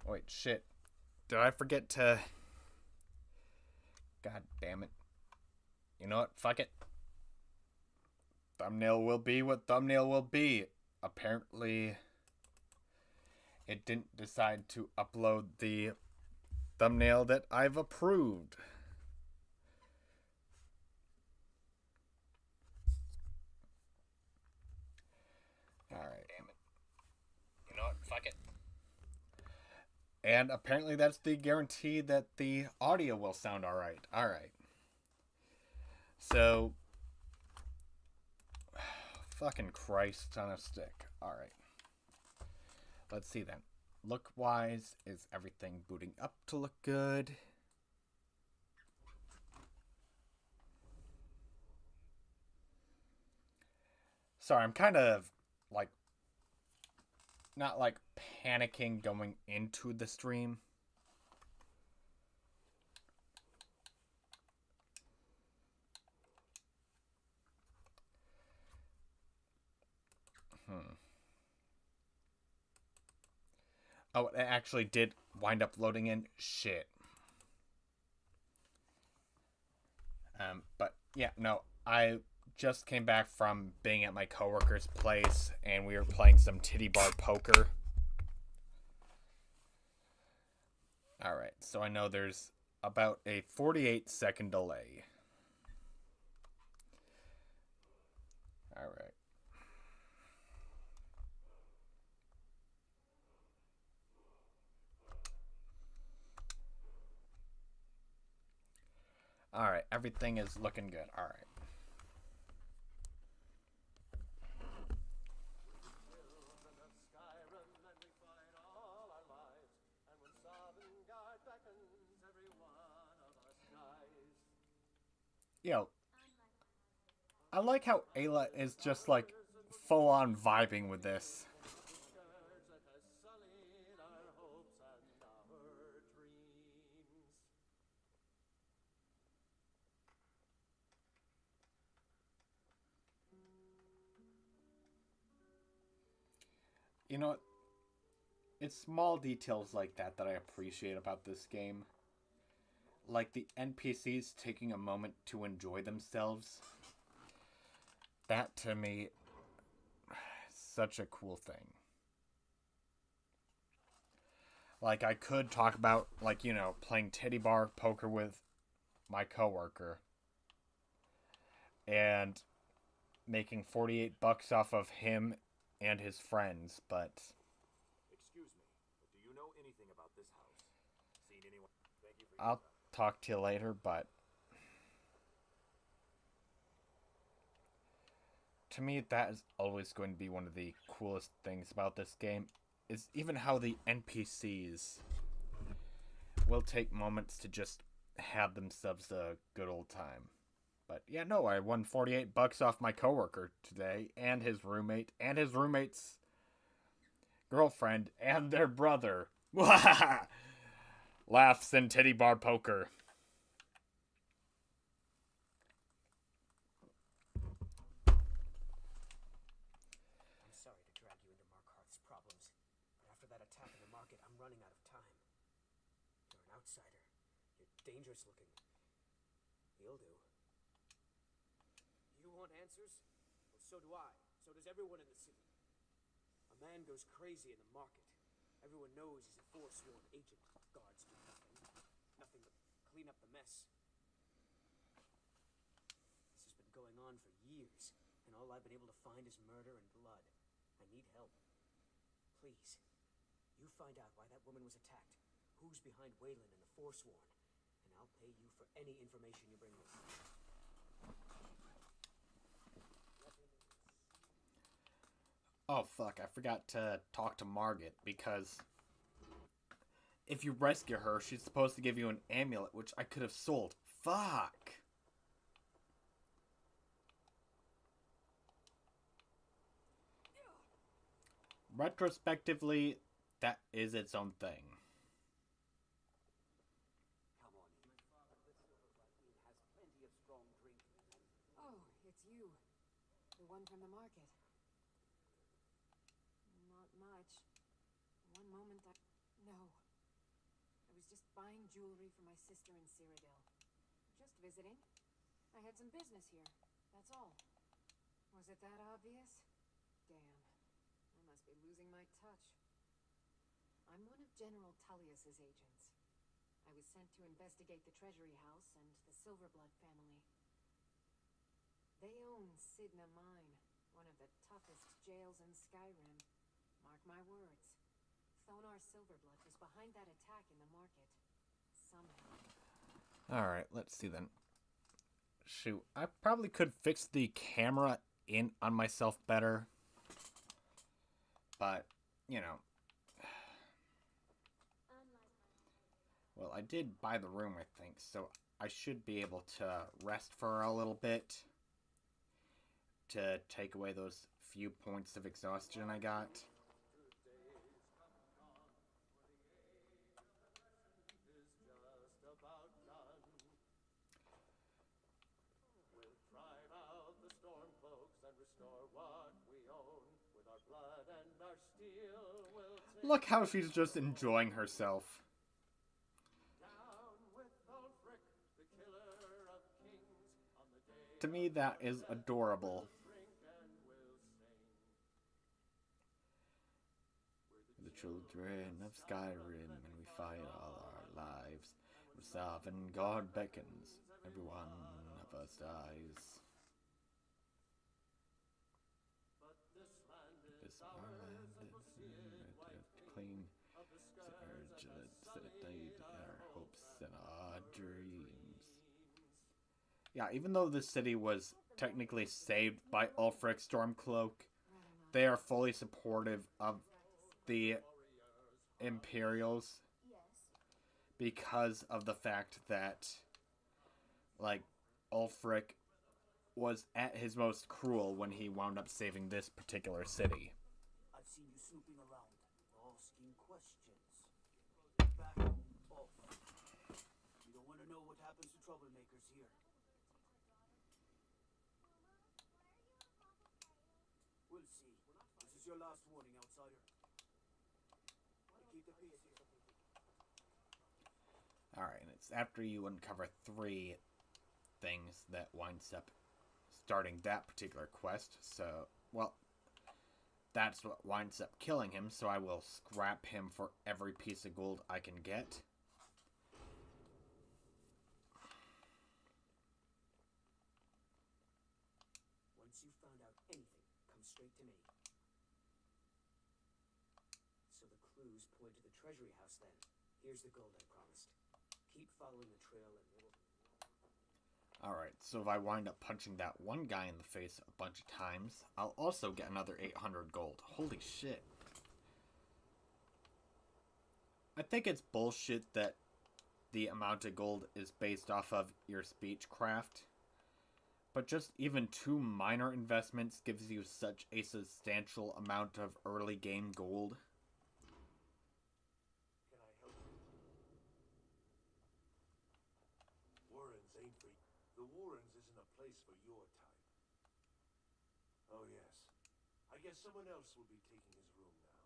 Wait, shit. Did I forget to... God damn it. You know what? Fuck it. Thumbnail will be what thumbnail will be. Apparently, it didn't decide to upload the thumbnail that I've approved. Alright. Damn it. You know what? Fuck it. And apparently that's the guarantee that the audio will sound alright. Alright. So... Fucking Christ on a stick. Alright. Let's see then. Look-wise, is everything booting up to look good? Sorry, I'm kind of, like, not, like, panicking going into the stream. Oh, it actually did wind up loading in. Shit. But, yeah, no, I just came back from being at my coworker's place, and we were playing some titty bar poker. Alright, so I know there's about a 48-second delay. Alright. Alright, everything is looking good. Alright. Yo, I like how Ayla is just like full on vibing with this. You know what? It's small details like that that I appreciate about this game. Like the NPCs taking a moment to enjoy themselves. That, to me, is such a cool thing. Like, I could talk about, like, you know, playing titty bar poker with my coworker. And making 48 bucks off of him and his friends, but... Excuse me, but do you know anything about this house? Seen anyone? Thank you for I'll talk to you later, but... To me, that is always going to be one of the coolest things about this game, is even how the NPCs will take moments to just have themselves a good old time. But yeah, no, I won 48 bucks off my coworker today, and his roommate, and his roommate's girlfriend, and their brother. Laughs and titty bar poker. I'm sorry to drag you into Markarth's problems, but after that attack in the market, I'm running out of time. You're an outsider. You're dangerous looking. He'll do. You want answers? Well, so do I. So does everyone in the city. A man goes crazy in the market. Everyone knows he's a forsworn agent. Guards do nothing. Nothing but clean up the mess. This has been going on for years, and all I've been able to find is murder and blood. I need help. Please, you find out why that woman was attacked, who's behind Waylon and the Forsworn, and I'll pay you for any information you bring me. Oh, fuck, I forgot to talk to Margit, because if you rescue her, she's supposed to give you an amulet, which I could have sold. Fuck! Retrospectively, that is its own thing. Come on in. My father, the silver black meat, has plenty of strong drink. Oh, it's you. The one from the market. Not much. One moment I... No, buying jewelry for my sister in Cyrodiil. Just visiting. I had some business here, that's all. Was it that obvious? Damn. I must be losing my touch. I'm one of General Tullius's agents. I was sent to investigate the Treasury House and the Silverblood family. They own Sidna Mine, one of the toughest jails in Skyrim. Mark my words. Thonar Silverblood was behind that attack in the market. Somehow. Alright, let's see then. Shoot, I probably could fix the camera in on myself better. But, you know. Well, I did buy the room, I think, so I should be able to rest for a little bit to take away those few points of exhaustion I got. Look how she's just enjoying herself. To me, that is adorable. The children of Skyrim, and we fight all our lives. We serve and God beckons. Every one of us dies. This land is clean. Our hopes and our dreams. Yeah, even though the city was technically saved by Ulfric Stormcloak, they are fully supportive of the Imperials because of the fact that, like, Ulfric was at his most cruel when he wound up saving this particular city. I've seen you snooping around, asking questions. Back off. You don't want to know what happens to troublemakers here. We'll see. This is your last warning, outsider. Keep the peace here. Alright, and it's after you uncover 3 things that winds up starting that particular quest. So, well, that's what winds up killing him, so I will scrap him for every piece of gold I can get. Once you've found out anything, come straight to me. So the clues point to the Treasury House then. Here's the gold I promised. Keep following the trail and we'll... Alright, so if I wind up punching that one guy in the face a bunch of times, I'll also get another 800 gold. Holy shit. I think it's bullshit that the amount of gold is based off of your speechcraft. But just even 2 minor investments gives you such a substantial amount of early game gold. Can I help you? Warrens ain't for you. The Warrens isn't a place for your type. Oh yes. I guess someone else will be taking his room now.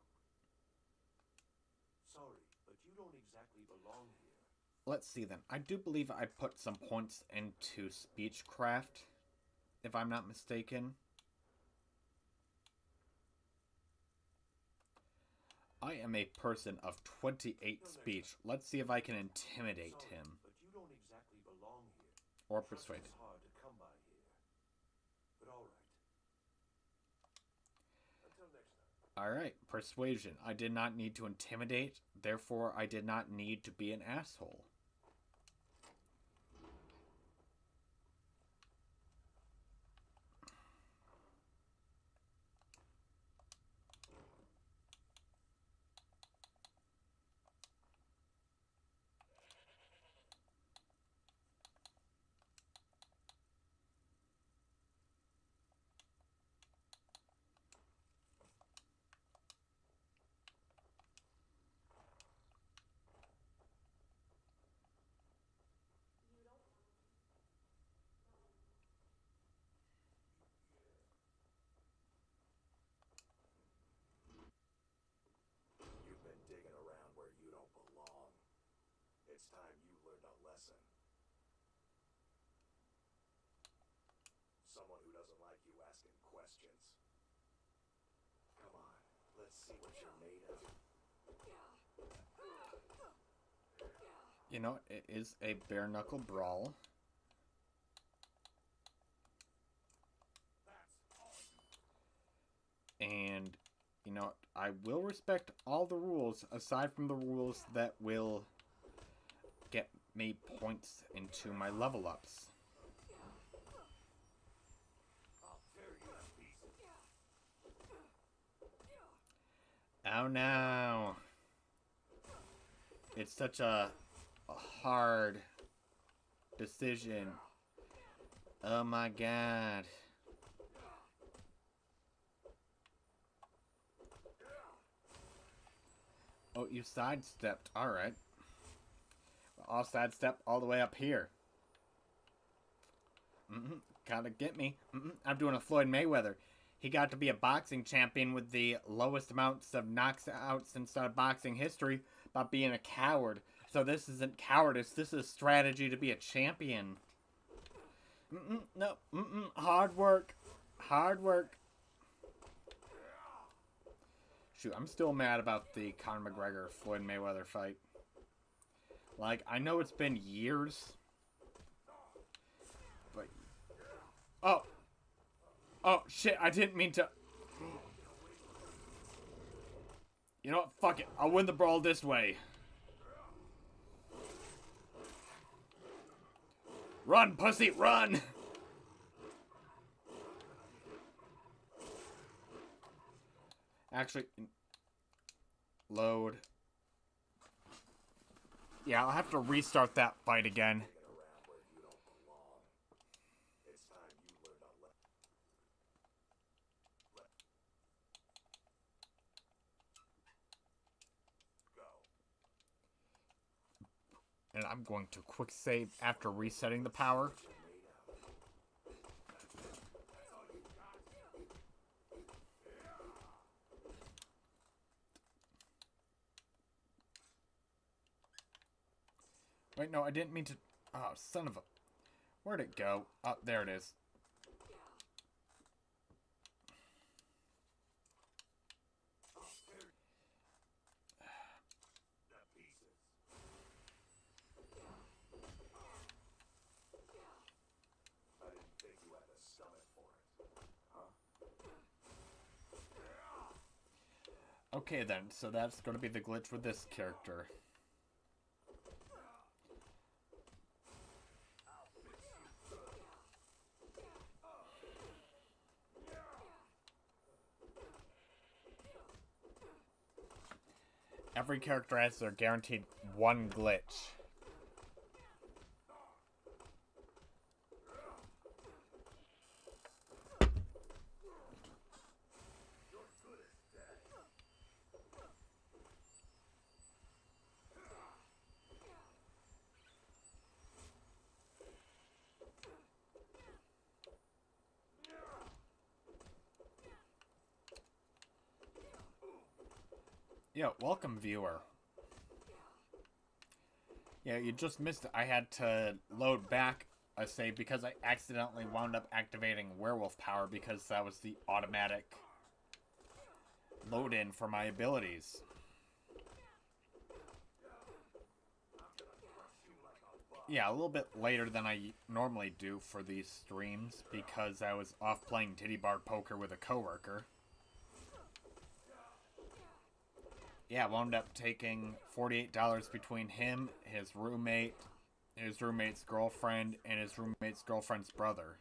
Sorry, but you don't exactly belong here. Let's see then. I do believe I put some points into speechcraft, if I'm not mistaken. I am a person of 28 speech. Let's see if I can intimidate him. But you don't exactly belong here. Or persuade him. Trust is hard to come by here. But all right. Until next time. Alright, persuasion. I did not need to intimidate, therefore I did not need to be an asshole. It's time you learned a lesson. Someone who doesn't like you asking questions. Come on, let's see what you're made of. You know, it is a bare knuckle brawl. And, you know, I will respect all the rules, aside from the rules that will get me points into my level ups. Oh no. It's such a hard decision. Oh my god. Oh, you sidestepped. Alright. I'll sidestep all the way up here. Gotta get me. I'm doing a Floyd Mayweather. He got to be a boxing champion with the lowest amounts of knockouts inside of boxing history by being a coward. So this isn't cowardice. This is strategy to be a champion. No. Hard work. Hard work. Shoot, I'm still mad about the Conor McGregor Floyd Mayweather fight. Like, I know it's been years. But... Oh! Oh, shit, I didn't mean to... You know what? Fuck it. I'll win the brawl this way. Run, pussy, run! Actually... Load. Yeah, I'll have to restart that fight again. And I'm going to quick save after resetting the power. Wait, no, I didn't mean to... Oh, son of a... Where'd it go? Oh, there it is. Okay then, so that's going to be the glitch with this character. Every character has their guaranteed one glitch. Yeah, welcome viewer. Yeah, you just missed it. I had to load back a save because I accidentally wound up activating werewolf power because that was the automatic load in for my abilities. Yeah, a little bit later than I normally do for these streams because I was off playing titty bar poker with a coworker. Yeah, wound up taking $48 between him, his roommate, his roommate's girlfriend, and his roommate's girlfriend's brother.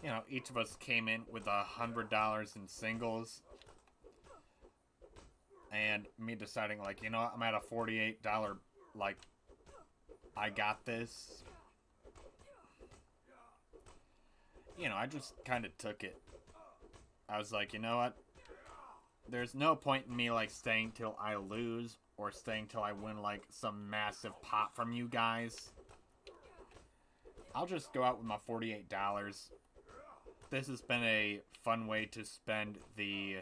You know, each of us came in with $100 in singles. And me deciding, like, you know what, I'm at a $48, like, I got this. You know, I just kind of took it. I was like, you know what? There's no point in me, like, staying till I lose or staying till I win, like, some massive pot from you guys. I'll just go out with my $48. This has been a fun way to spend the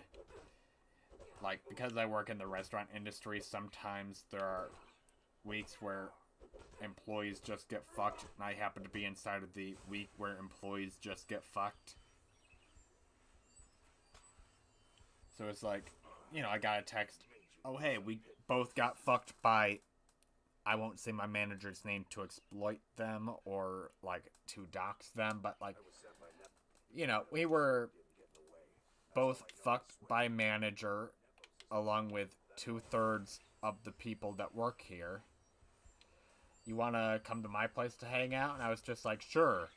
like, because I work in the restaurant industry, sometimes there are weeks where employees just get fucked, and I happen to be inside of the week where employees just get fucked. So it's like, you know, I got a text, oh hey, we both got fucked by, I won't say my manager's name to exploit them or, like, to dox them, but, like, you know, we were both fucked by manager along with 2/3 of the people that work here. You want to come to my place to hang out? And I was just like, sure.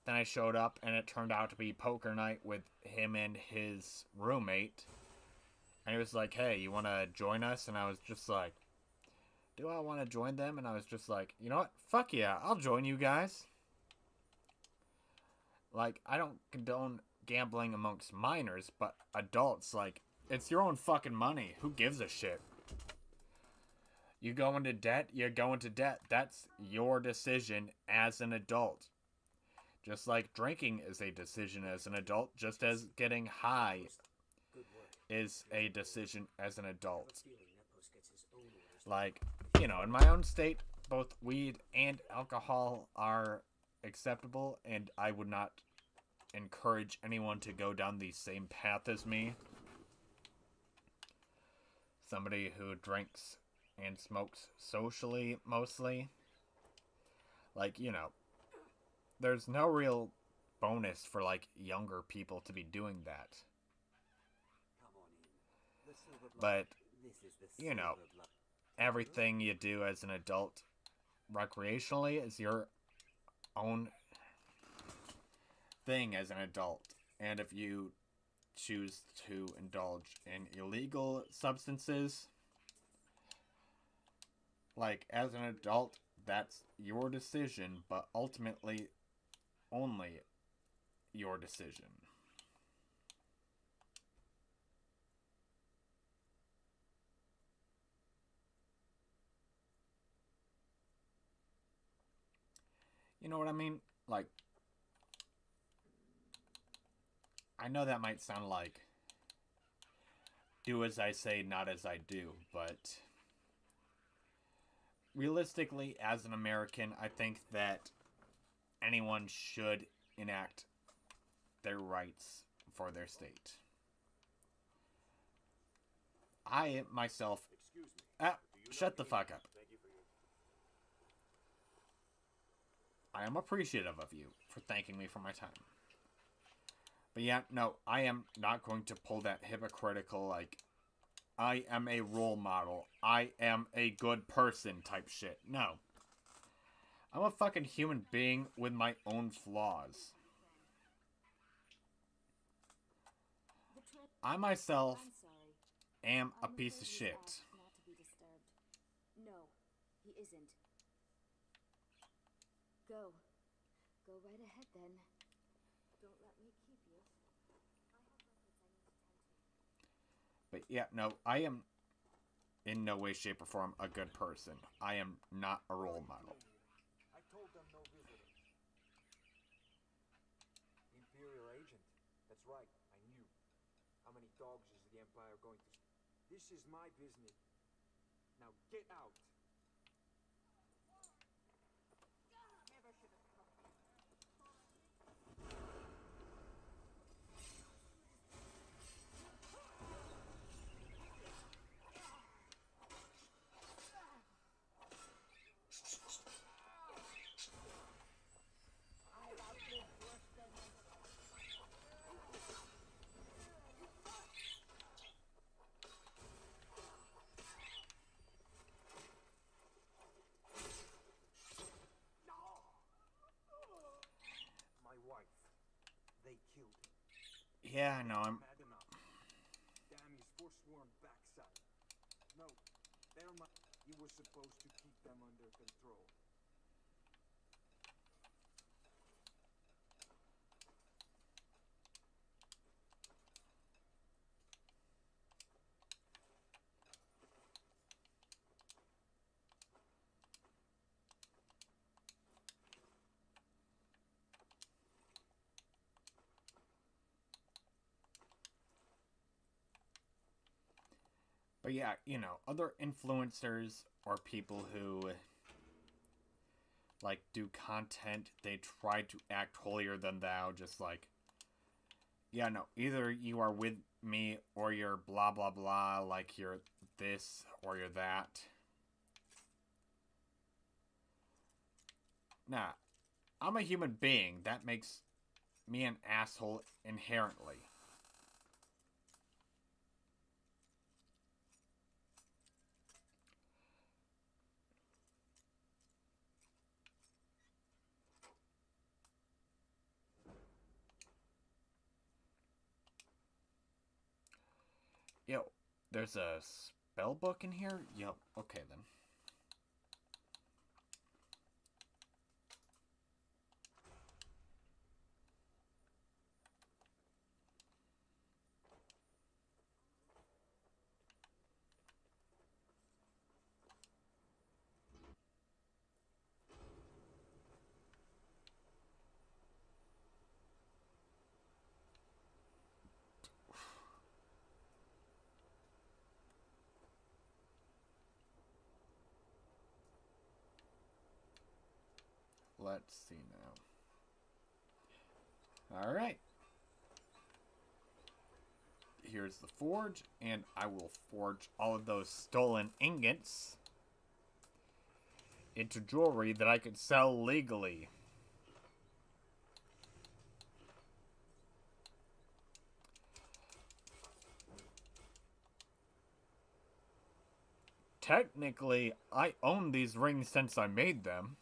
Then I showed up, and it turned out to be poker night with him and his roommate. And he was like, hey, you want to join us? And I was just like, do I want to join them? And I was just like, you know what? Fuck yeah, I'll join you guys. Like, I don't condone gambling amongst minors, but adults, like, it's your own fucking money. Who gives a shit? You go into debt, you go into debt. That's your decision as an adult. Just like drinking is a decision as an adult, just as getting high is a decision as an adult. Like, you know, in my own state, both weed and alcohol are acceptable, and I would not encourage anyone to go down the same path as me. Somebody who drinks and smokes socially, mostly. Like, you know, there's no real bonus for, like, younger people to be doing that. But, you know, everything you do as an adult recreationally is your own thing as an adult. And if you choose to indulge in illegal substances, like, as an adult, that's your decision, but ultimately only your decision. You know what I mean? Like, I know that might sound like do as I say, not as I do, but realistically, as an American, I think that anyone should enact their rights for their state. I, myself... shut the fuck up. I am appreciative of you for thanking me for my time. But yeah, no, I am not going to pull that hypocritical, like, I am a role model, I am a good person type shit. No. I'm a fucking human being with my own flaws. I myself am a piece of shit. No, he isn't. Go. Go right ahead then. Don't let me keep you. But yeah, no, I am in no way, shape, or form a good person. I am not a role model. I told them no visitors. Imperial agent. That's right, I knew. How many dogs is the Empire going to... This is my business. Now get out. Never should have come. My wife. They killed him. Yeah, I know, I'm... Mad enough. Damn his forsworn backside. No, they're my... You were supposed to keep them under control. But yeah, you know, other influencers or people who like do content, they try to act holier than thou, just like, yeah, no, either you are with me or you're blah blah blah, like you're this or you're that. Nah, I'm a human being. That makes me an asshole inherently. Yo, there's a spell book in here? Yep, okay then. Let's see now. Alright. Here's the forge, and I will forge all of those stolen ingots into jewelry that I could sell legally. Technically, I own these rings since I made them.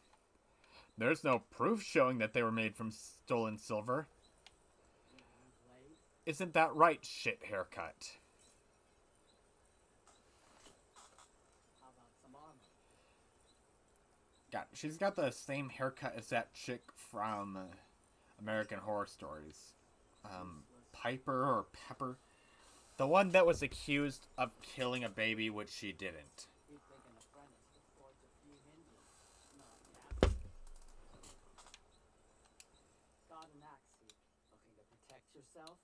There's no proof showing that they were made from stolen silver. Isn't that right, shit haircut? How about some armor? God, she's got the same haircut as that chick from American Horror Stories. Piper or Pepper? The one that was accused of killing a baby, which she didn't. You'd think an apprentice would forge a few hinges. Not yet. Got an axe here. Looking to protect yourself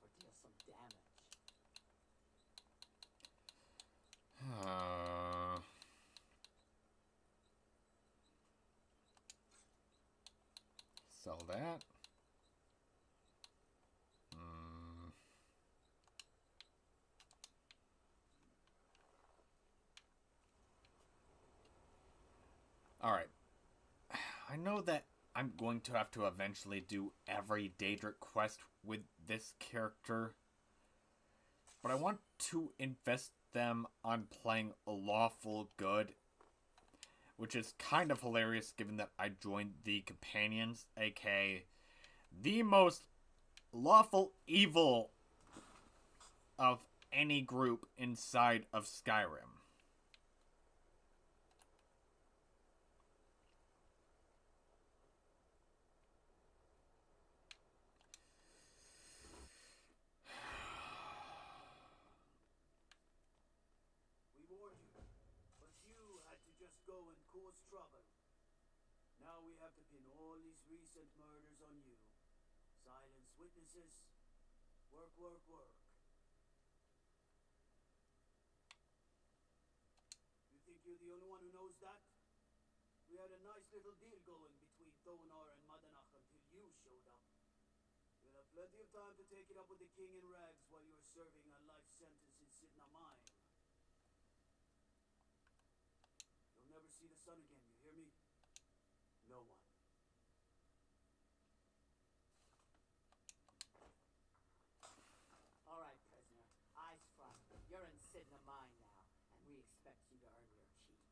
or deal some damage? Sell that. Alright. I know that I'm going to have to eventually do every Dadric quest with this character, but I want to invest them on playing a lawful good, which is kind of hilarious given that I joined the Companions, aka the most lawful evil of any group inside of Skyrim. We warned you, but you had to just go and cause trouble. Now we have to pin all these recent murders on you. Silence witnesses. Work, work, work. You think you're the only one who knows that? We had a nice little deal going between Thonar and Madanach until you showed up. You'll have plenty of time to take it up with the king in rags while you're serving a life sentence in Sidna Mine. You'll never see the sun again, you hear me? No one. All right, prisoner. Eyes front. You're in Sidna Mine now, and we expect you to earn your keep.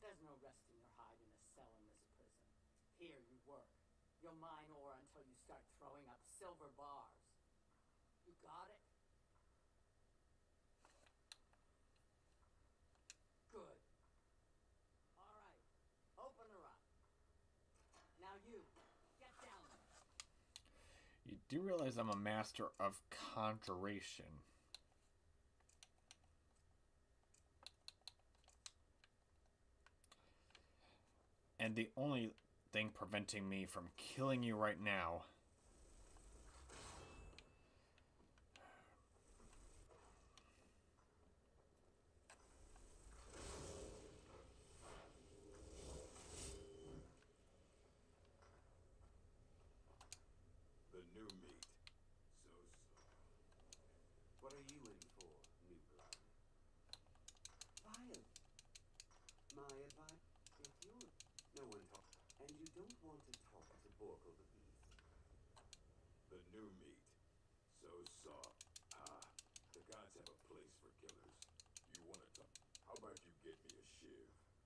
There's no resting your hide in a cell in this prison. Here you work. You'll mine ore until you start throwing up silver bars. You got it? Good. All right. Open her up. Now you, get down there. You do realize I'm a master of conjuration. And the only thing preventing me from killing you right now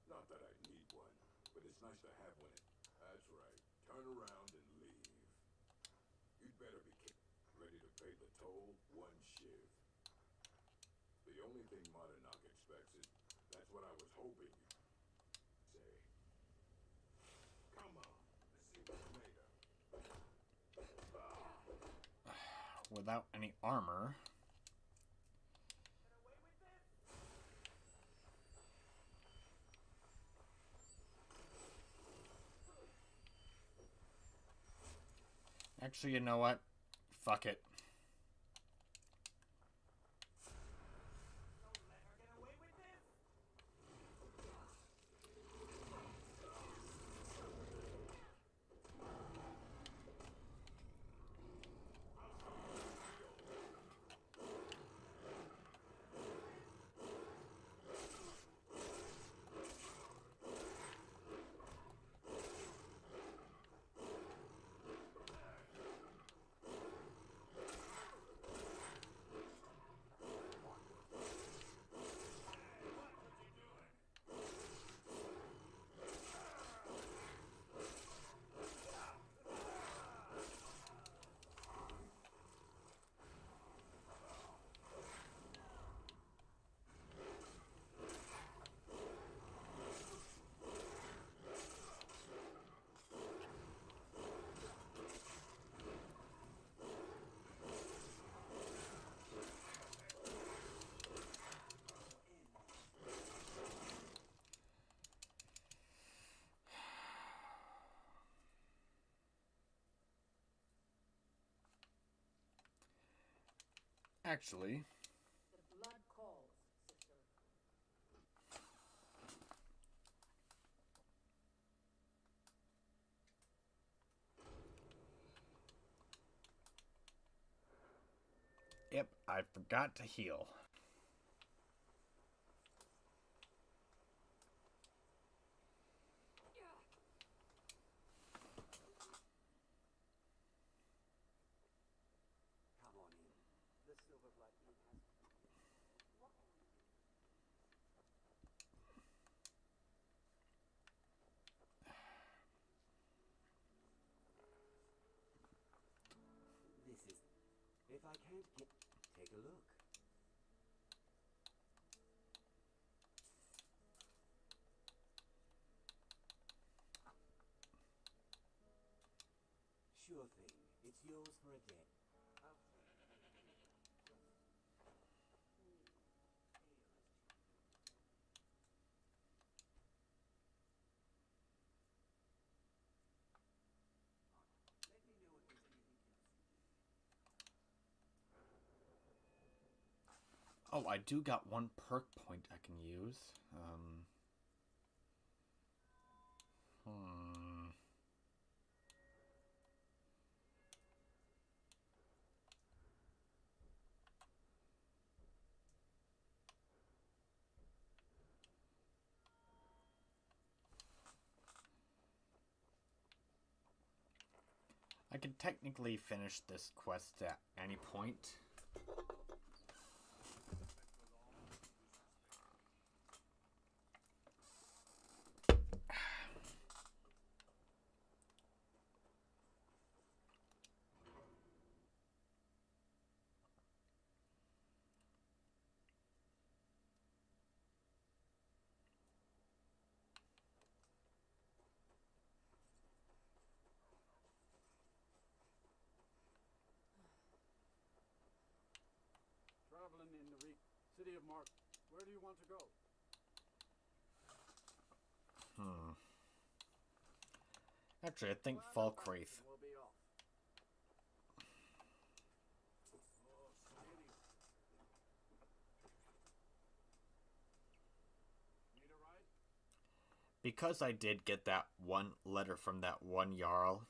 Not that I need one, but it's nice to have one. That's right. Turn around and leave. You'd better be ready to pay the toll one shift. The only thing Modernok expects is that's what I was hoping you'd say. Come on, let's see what you're made of. Without any armor. Actually, you know what? Fuck it. Actually, The blood calls, sister. yep, I forgot to heal. Come on in. The Silverblood Inn has... What can we do? This is... If I can't get... Take a look. Sure thing. It's yours for a day. Let me know if there's anything else. Oh, I do got one perk point I can use. I can technically finish this quest at any point. Traveling in the city of Mark. Where do you want to go? Actually, I think Falkreath. We'll be off. Need a ride? Because I did get that one letter from that one Jarl.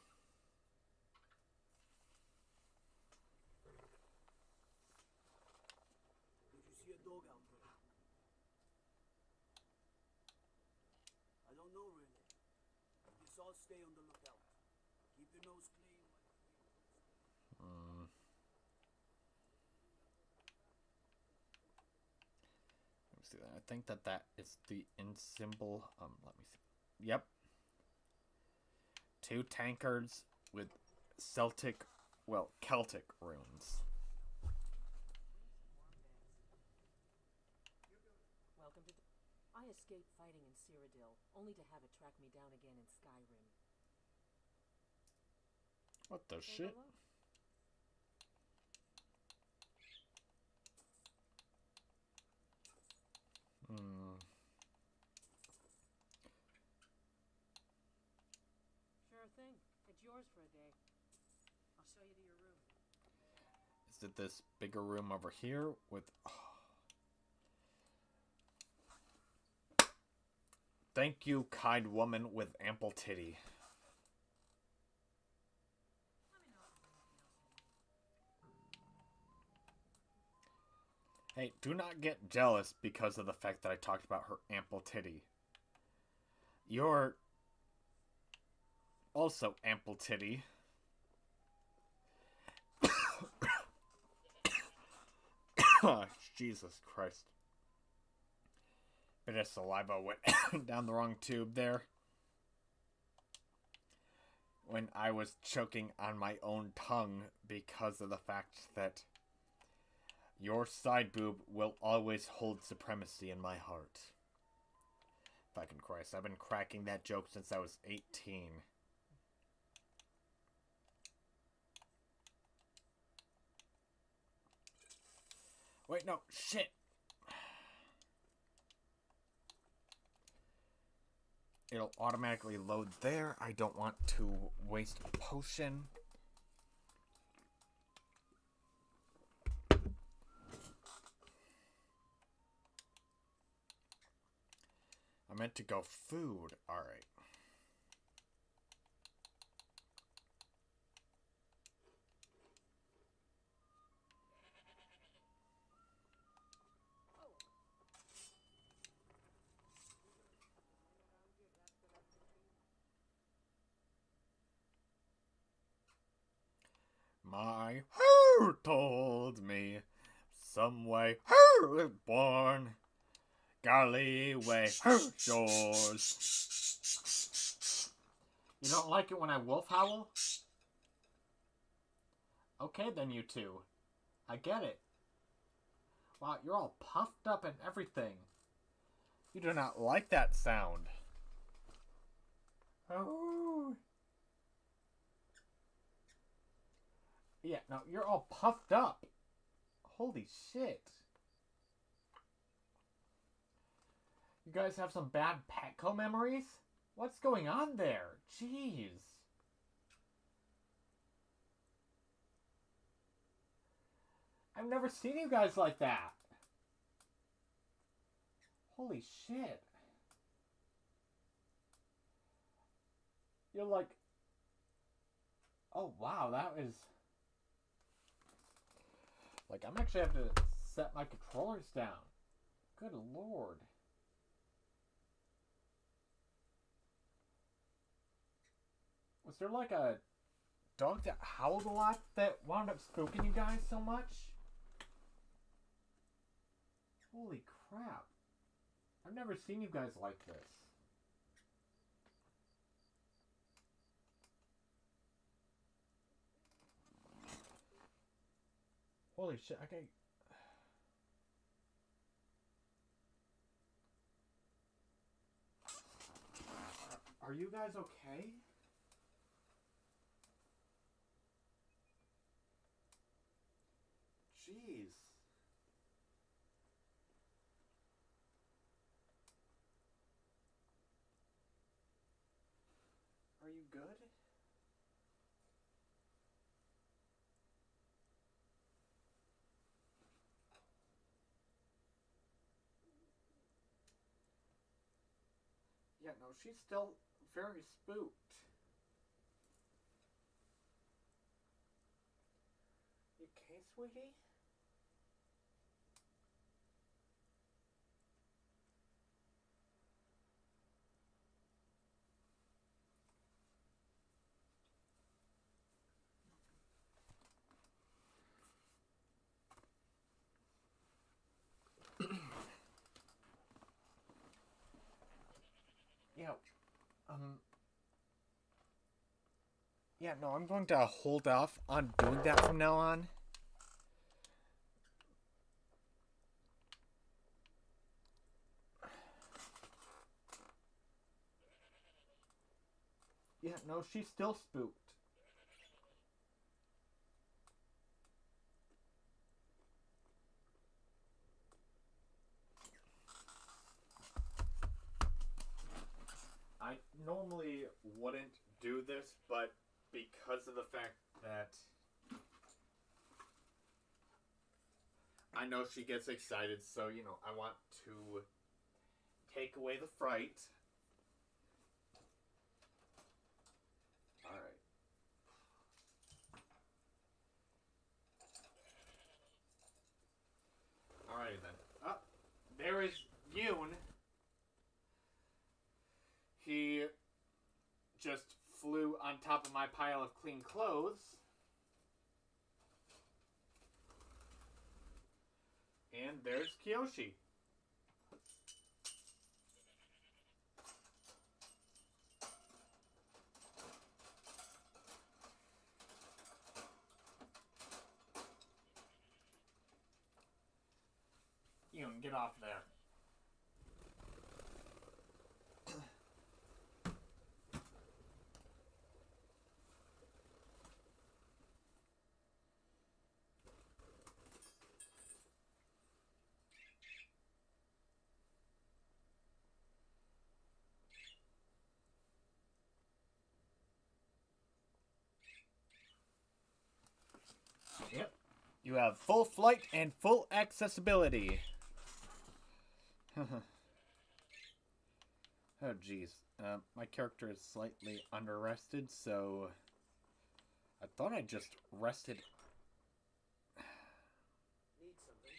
Did you see a dog out there? I don't know really. Just all stay on the lookout. Keep your nose clean. see that. I think that is the in symbol. Let me see. Yep. 2 tankards with Celtic runes. Welcome to... I escaped fighting in Cyrodiil, only to have it track me down again in Skyrim. What the shit? Hello? Sure thing. It's yours for a day. I'll show you to your room. Is it this bigger room over here with... Thank you, kind woman with ample titty. Hey, do not get jealous because of the fact that I talked about her ample titty. You're also ample titty. Jesus Christ. Bit of saliva went down the wrong tube there. When I was choking on my own tongue because of the fact that your side boob will always hold supremacy in my heart. Fucking Christ, I've been cracking that joke since I was 18. Wait, no, shit! It'll automatically load there. I don't want to waste a potion. I meant to go food. Alright. My heart told me some way was born. Gallyway yours. You don't like it when I wolf howl? Okay then, you two. I get it. Wow, you're all puffed up and everything. You do not like that sound. Oh. Yeah, no, you're all puffed up. Holy shit. You guys have some bad Petco memories? What's going on there? Jeez. I've never seen you guys like that. Holy shit. You're like... Oh, wow, that was... Like, I'm actually have to set my controllers down. Good lord. Was there like a dog that howled a lot that wound up spooking you guys so much? Holy crap. I've never seen you guys like this. Holy shit, okay. Are you guys okay? Jeez. Are you good? Yeah, no, she's still very spooked. You okay, sweetie? Yeah. Yeah, no, I'm going to hold off on doing that from now on. Yeah, no, she's still spooked. I normally wouldn't do this, but because of the fact that I know she gets excited, so, you know, I want to take away the fright. Alright. Alrighty then. Oh, there is Yoon. He just flew on top of my pile of clean clothes. And there's Kiyoshi. Yoon, get off there. Yep. You have full flight and full accessibility. Oh, jeez. My character is slightly under-rested, so I thought I just rested. Need something?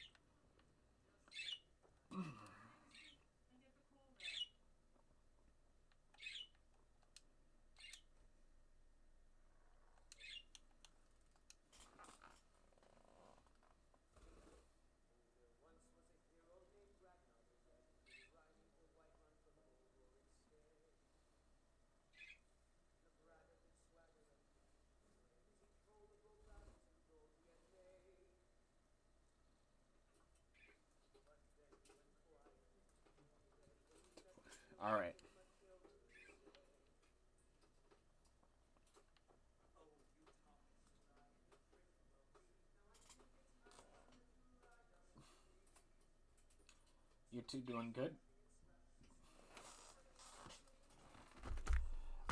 All right. You two doing good?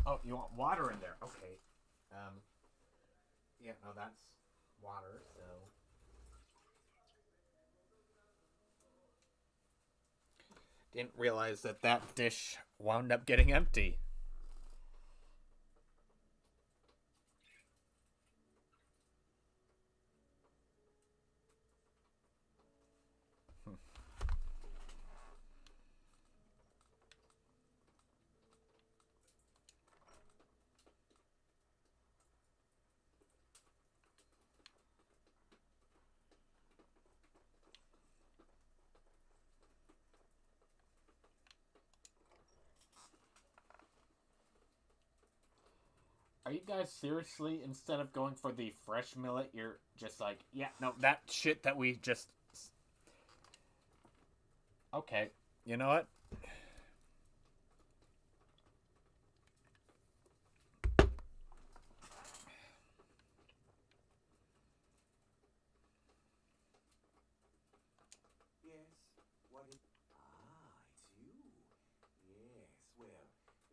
Oh, you want water in there? Okay. Yeah, no, that's water, so. Didn't realize that that dish wound up getting empty. Are you guys seriously, instead of going for the fresh millet, you're just like, yeah, no, that shit that we just... Okay, you know what? Yes, what is... Ah, it's you. Yes, well,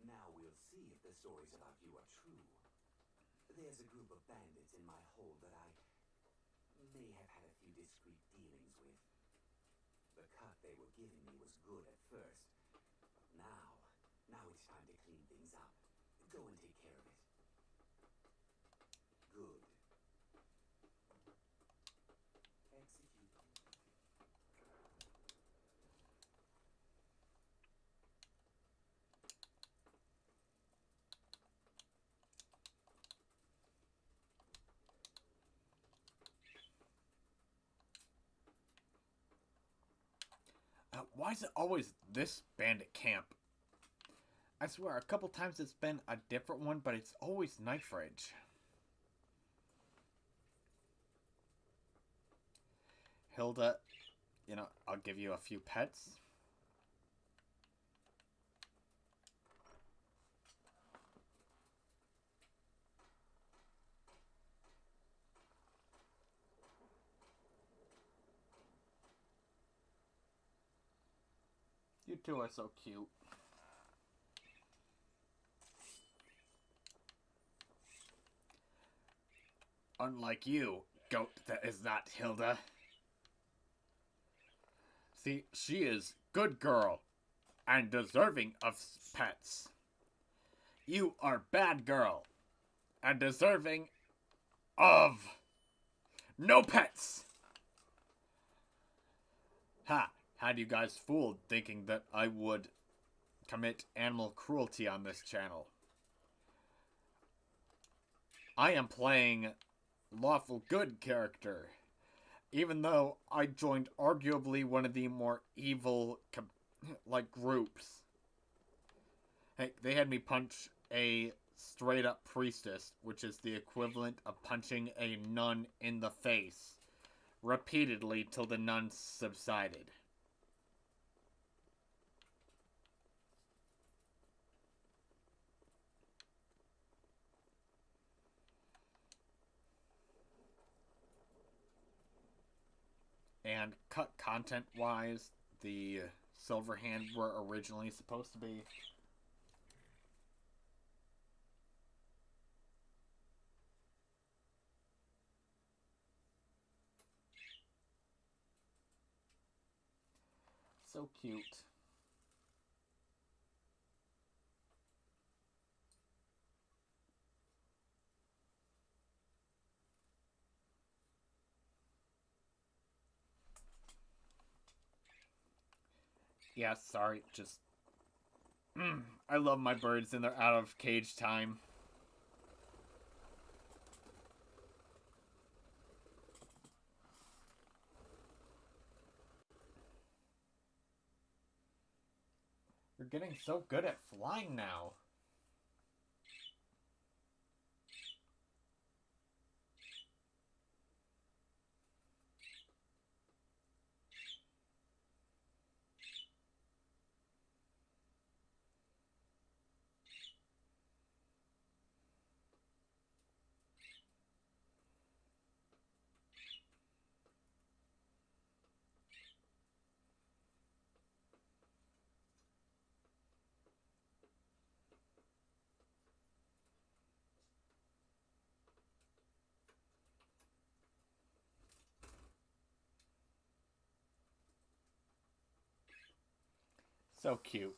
now we'll see if the stories about you are true. There's a group of bandits in my hold that I may have had a few discreet dealings with. The cut they were giving me was good at first, but now it's time to clean things up. Go and take care of it. Good. Execute. Why is it always this bandit camp? I swear, a couple times it's been a different one, but it's always Knife Ridge. Hilda, you know, I'll give you a few pets. You two are so cute. Unlike you, goat that is not Hilda. See, she is good girl and deserving of pets. You are bad girl and deserving of no pets. Ha! Had you guys fooled thinking that I would commit animal cruelty on this channel. I am playing lawful good character, even though I joined arguably one of the more evil groups. Hey, they had me punch a straight up priestess, which is the equivalent of punching a nun in the face repeatedly till the nun subsided. And cut content-wise, the Silverhand were originally supposed to be so cute. Yeah, sorry, just... I love my birds and they're out of cage time. You're getting so good at flying now. So cute.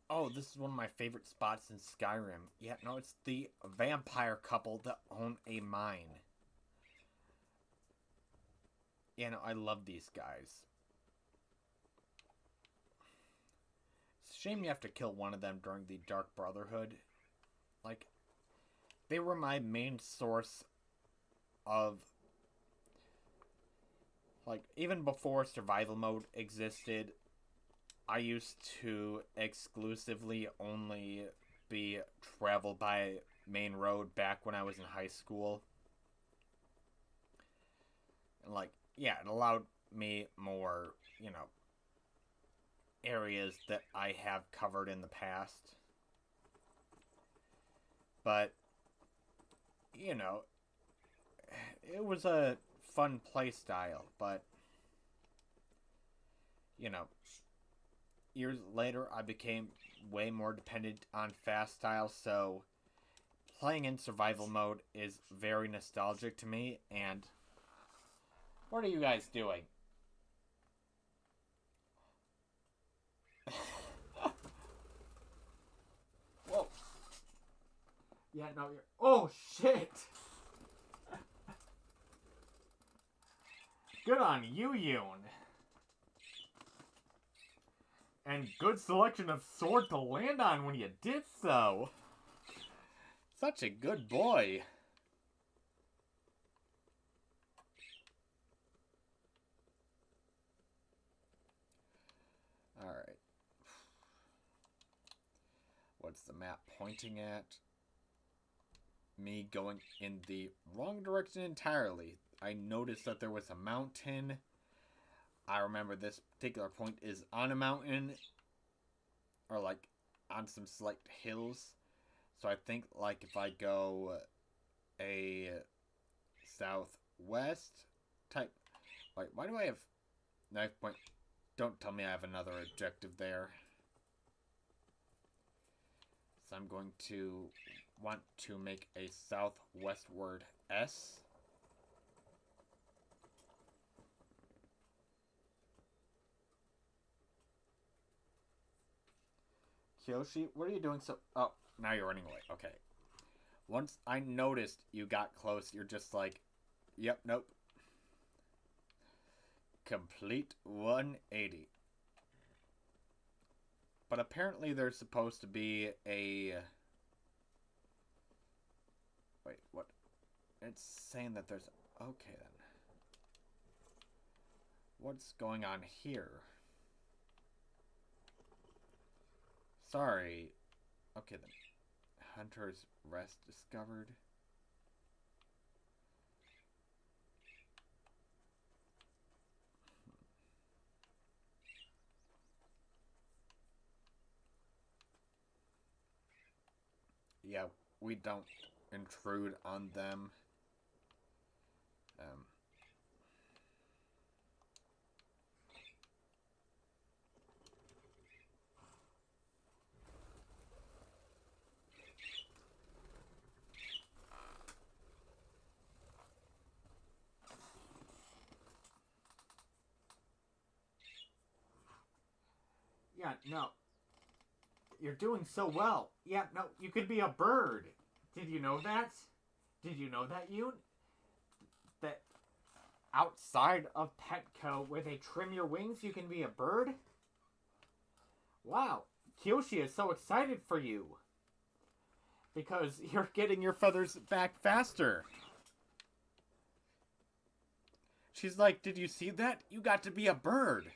Oh, this is one of my favorite spots in Skyrim. Yeah, no, it's the vampire couple that own a mine. Yeah, no, I love these guys. It's a shame you have to kill one of them during the Dark Brotherhood. Like, they were my main source of... Like, even before survival mode existed, I used to exclusively only be travel by main road back when I was in high school. And like, yeah, it allowed me more, you know, areas that I have covered in the past. But, you know, it was a fun play style, but, you know, years later, I became way more dependent on fast style, so playing in survival mode is very nostalgic to me, and... What are you guys doing? Whoa. Yeah, no, you're... Oh, shit! Good on you, Yoon. And good selection of sword to land on when you did so. Such a good boy. Alright. What's the map pointing at? Me going in the wrong direction entirely. I noticed that there was a mountain. I remember this particular point is on a mountain. Or like on some slight hills. So I think like if I go a southwest type. Wait, why do I have knife point? Don't tell me I have another objective there. So I'm going to want to make a southwestward S. Kyoshi, what are you doing so... Oh, now you're running away. Okay. Once I noticed you got close, you're just like, yep, nope. Complete 180. But apparently there's supposed to be a... Wait, what? It's saying that there's... Okay, then. What's going on here? Sorry. Okay, then. Hunter's Rest discovered. Yeah, we don't intrude on them. Yeah, no. You're doing so well. Yeah, no, you could be a bird. Did you know that? Did you know that, Yoon? That outside of Petco, where they trim your wings, you can be a bird? Wow, Kyoshi is so excited for you. Because you're getting your feathers back faster. She's like, did you see that? You got to be a bird.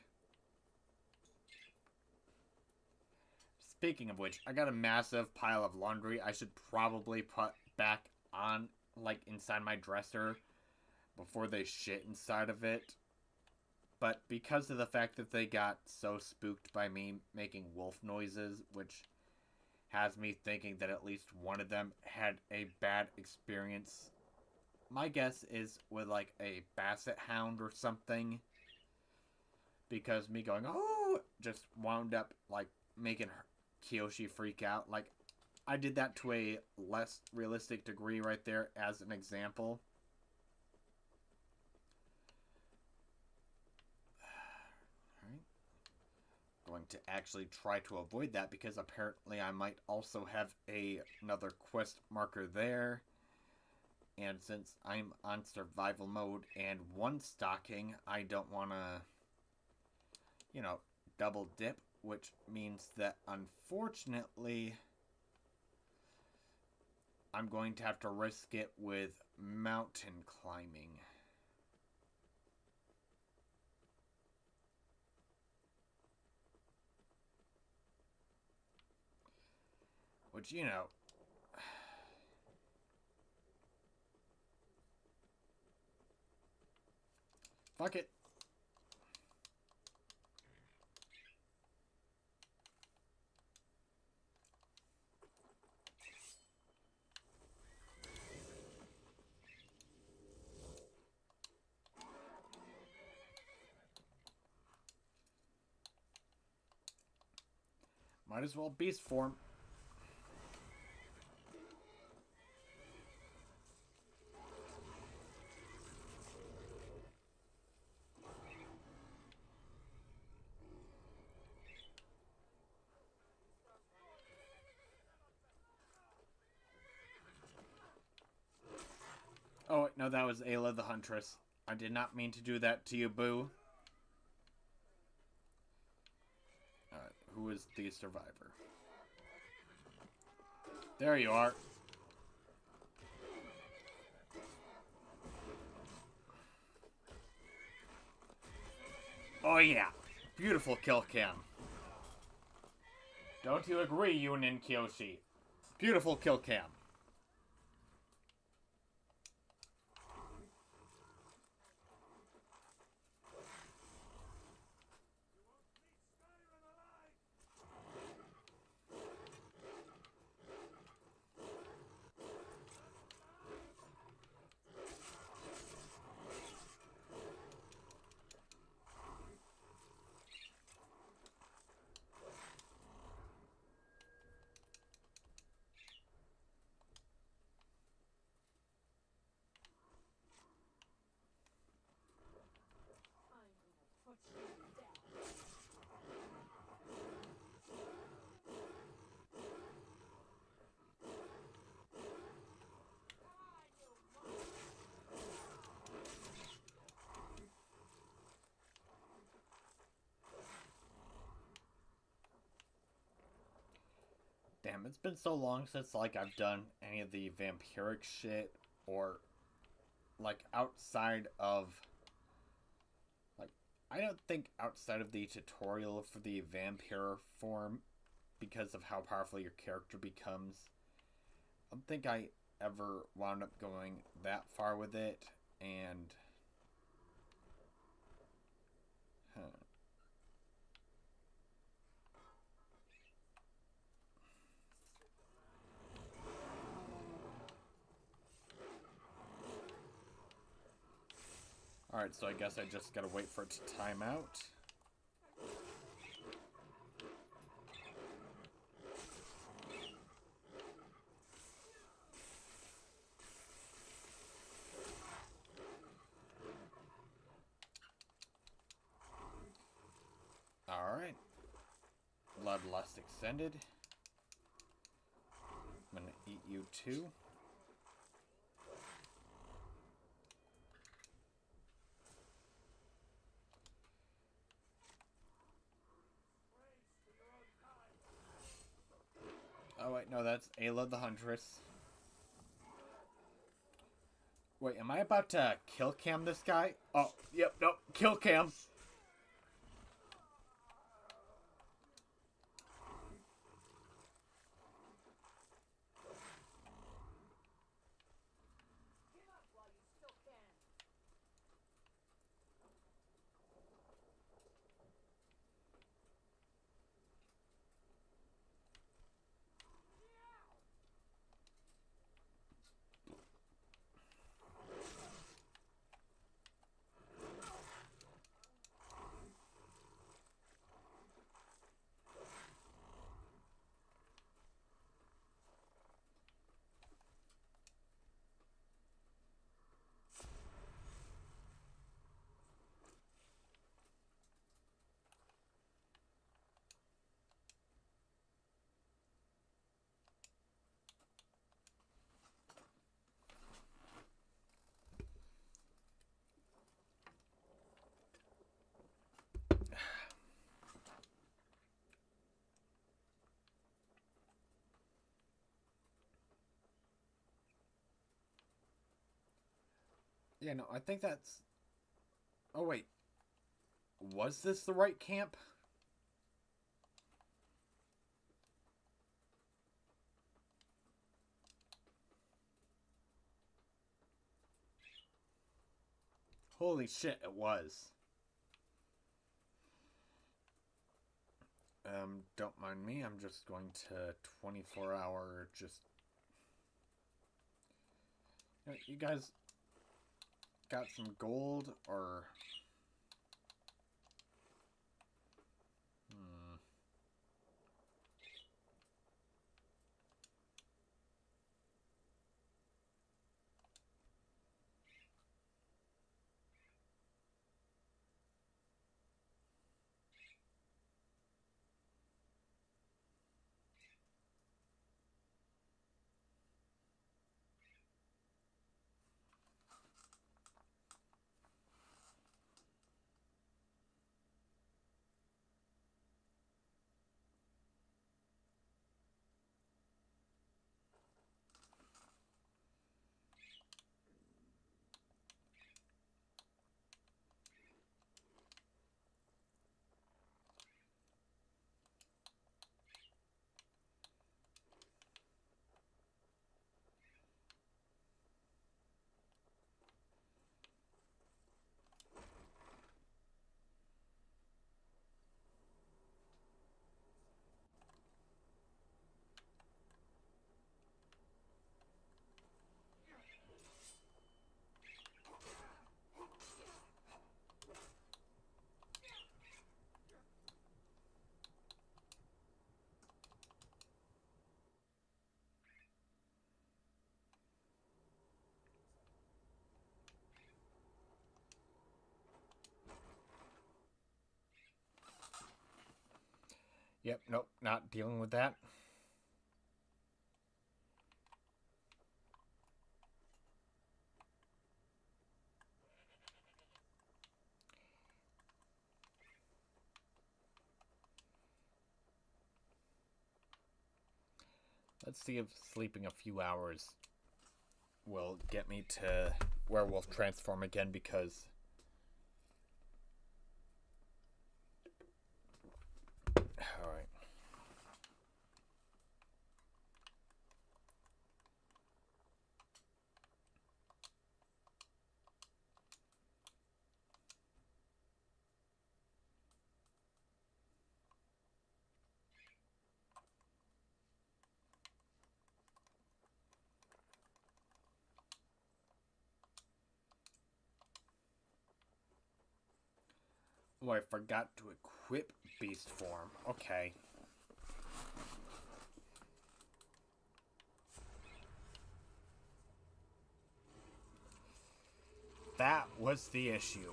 Speaking of which, I got a massive pile of laundry I should probably put back on, like, inside my dresser before they shit inside of it. But because of the fact that they got so spooked by me making wolf noises, which has me thinking that at least one of them had a bad experience, my guess is with, like, a basset hound or something. Because me going, oh, just wound up, like, making her Kyoshi freak out. Like, I did that to a less realistic degree right there as an example. Alright. Going to actually try to avoid that because apparently I might also have another quest marker there. And since I'm on survival mode and one stocking, I don't want to, you know, double dip. Which means that, unfortunately, I'm going to have to risk it with mountain climbing. Which, you know... Fuck it. Might as well beast form. Oh, wait, no, that was Ayla the Huntress. I did not mean to do that to you, boo. Alright, who is the survivor? There you are. Oh yeah, beautiful kill cam. Don't you agree, Yunin Kyoshi? Beautiful kill cam. Damn, it's been so long since, like, I've done any of the vampiric shit, or, like, outside of, like, I don't think outside of the tutorial for the vampire form, because of how powerful your character becomes, I don't think I ever wound up going that far with it, and, Alright, so I guess I just gotta wait for it to time out. Alright. Bloodlust extended. I'm gonna eat you too. Oh wait, no, that's Ayla the Huntress. Wait, am I about to kill cam this guy? Oh, yep, nope, kill cam. Yeah, no, I think that's... Oh, wait. Was this the right camp? Holy shit, it was. Don't mind me, I'm just going to 24-hour just... You guys got some gold, or... Yep, nope, not dealing with that. Let's see if sleeping a few hours will get me to werewolf transform again, because alright. Oh, I forgot to equip beast form. Okay. That was the issue.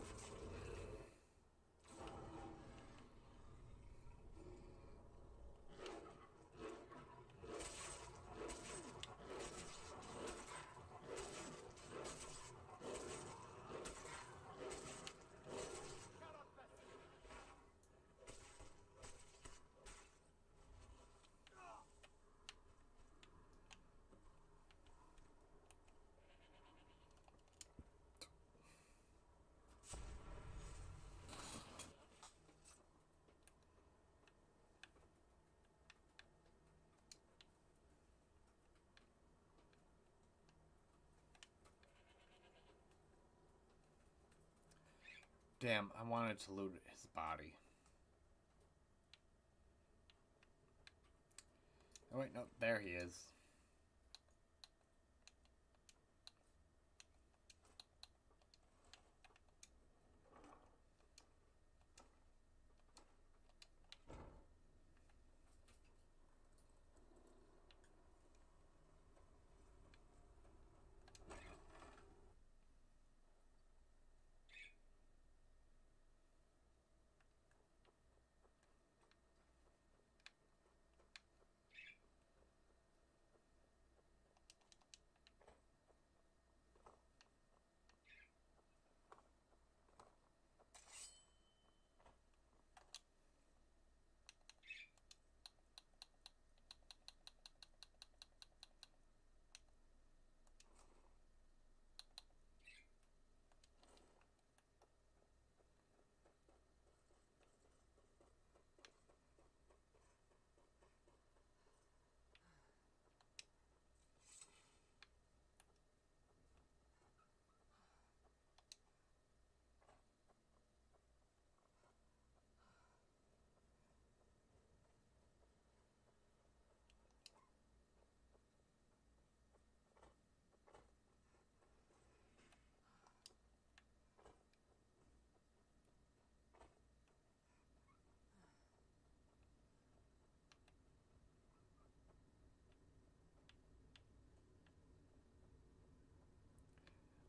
Damn, I wanted to loot his body. Oh wait, no, there he is.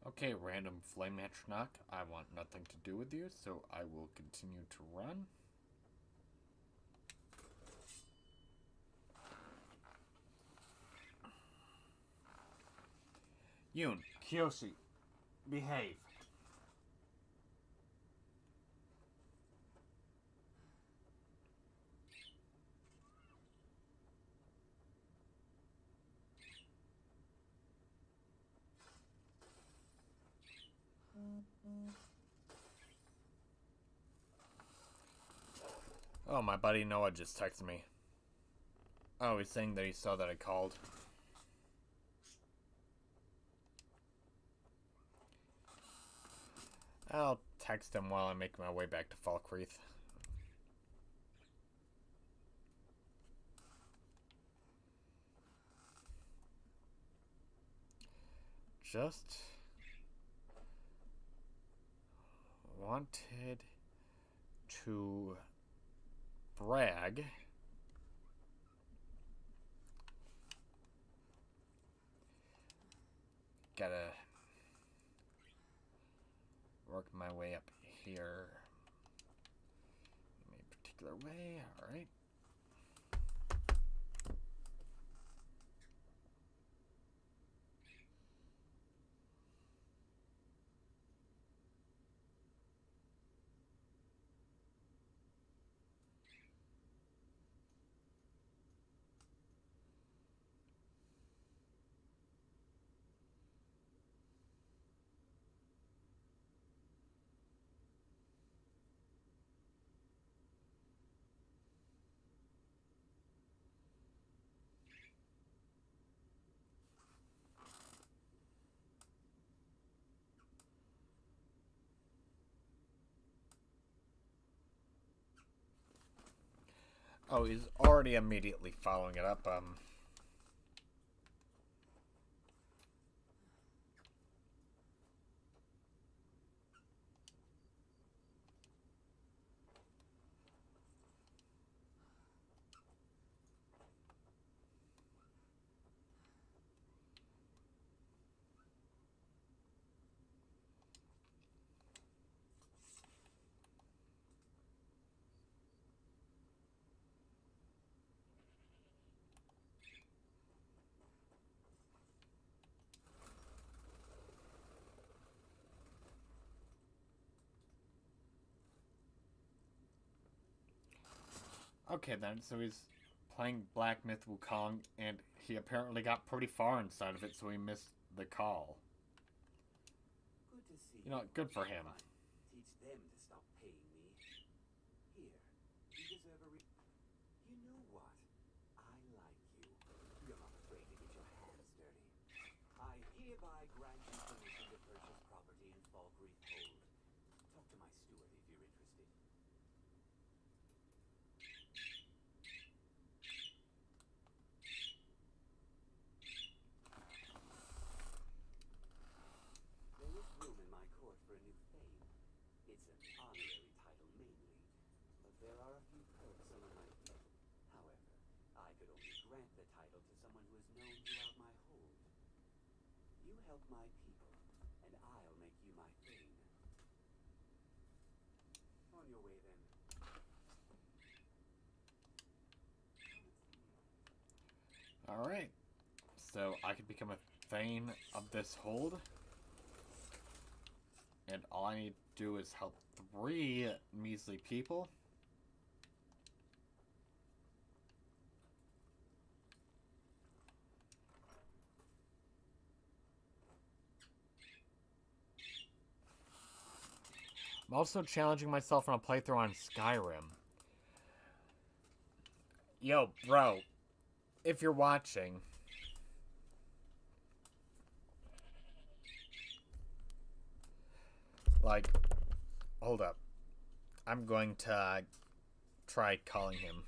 Okay, random flame atronach. I want nothing to do with you, so I will continue to run. Yoon, Kiyoshi, behave. Oh, my buddy Noah just texted me. Oh, he's saying that he saw that I called. I'll text him while I make my way back to Falkreath. Just wanted to brag. Gotta work my way up here in a particular way. Alright. Oh, he's already immediately following it up. Okay then, so he's playing Black Myth Wukong, and he apparently got pretty far inside of it, so he missed the call. Good to see You know, good for him. Teach them to stop paying me. Here, you deserve a You know what? I like you. You're not afraid to get your hands dirty. I hereby grant you permission to purchase property in Falkreath Hold. Talk to my steward if you're interested. There is room in my court for a new fame. It's an honorary title mainly, but there are a few perks someone might get. However, I could only grant the title to someone who is known throughout my hold. You help my people, and I'll make you my thing. On your way then. Alright. So I could become a Thane of this hold. And all I need to do is help 3 measly people. I'm also challenging myself on a playthrough on Skyrim. Yo, bro, if you're watching, like, hold up. I'm going to try calling him.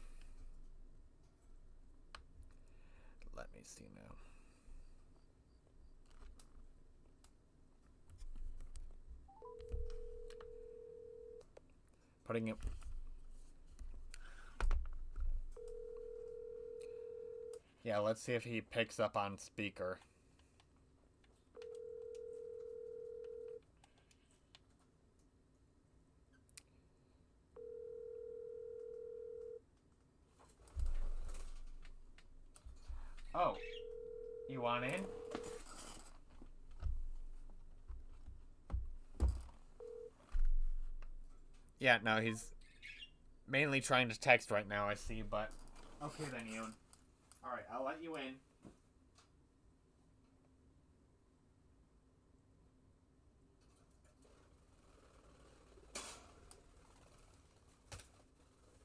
Let me see now. Putting it. Yeah, let's see if he picks up on speaker. Oh, you want in? Yeah, no, he's mainly trying to text right now, I see, but... Okay then, Yoon. Alright, I'll let you in.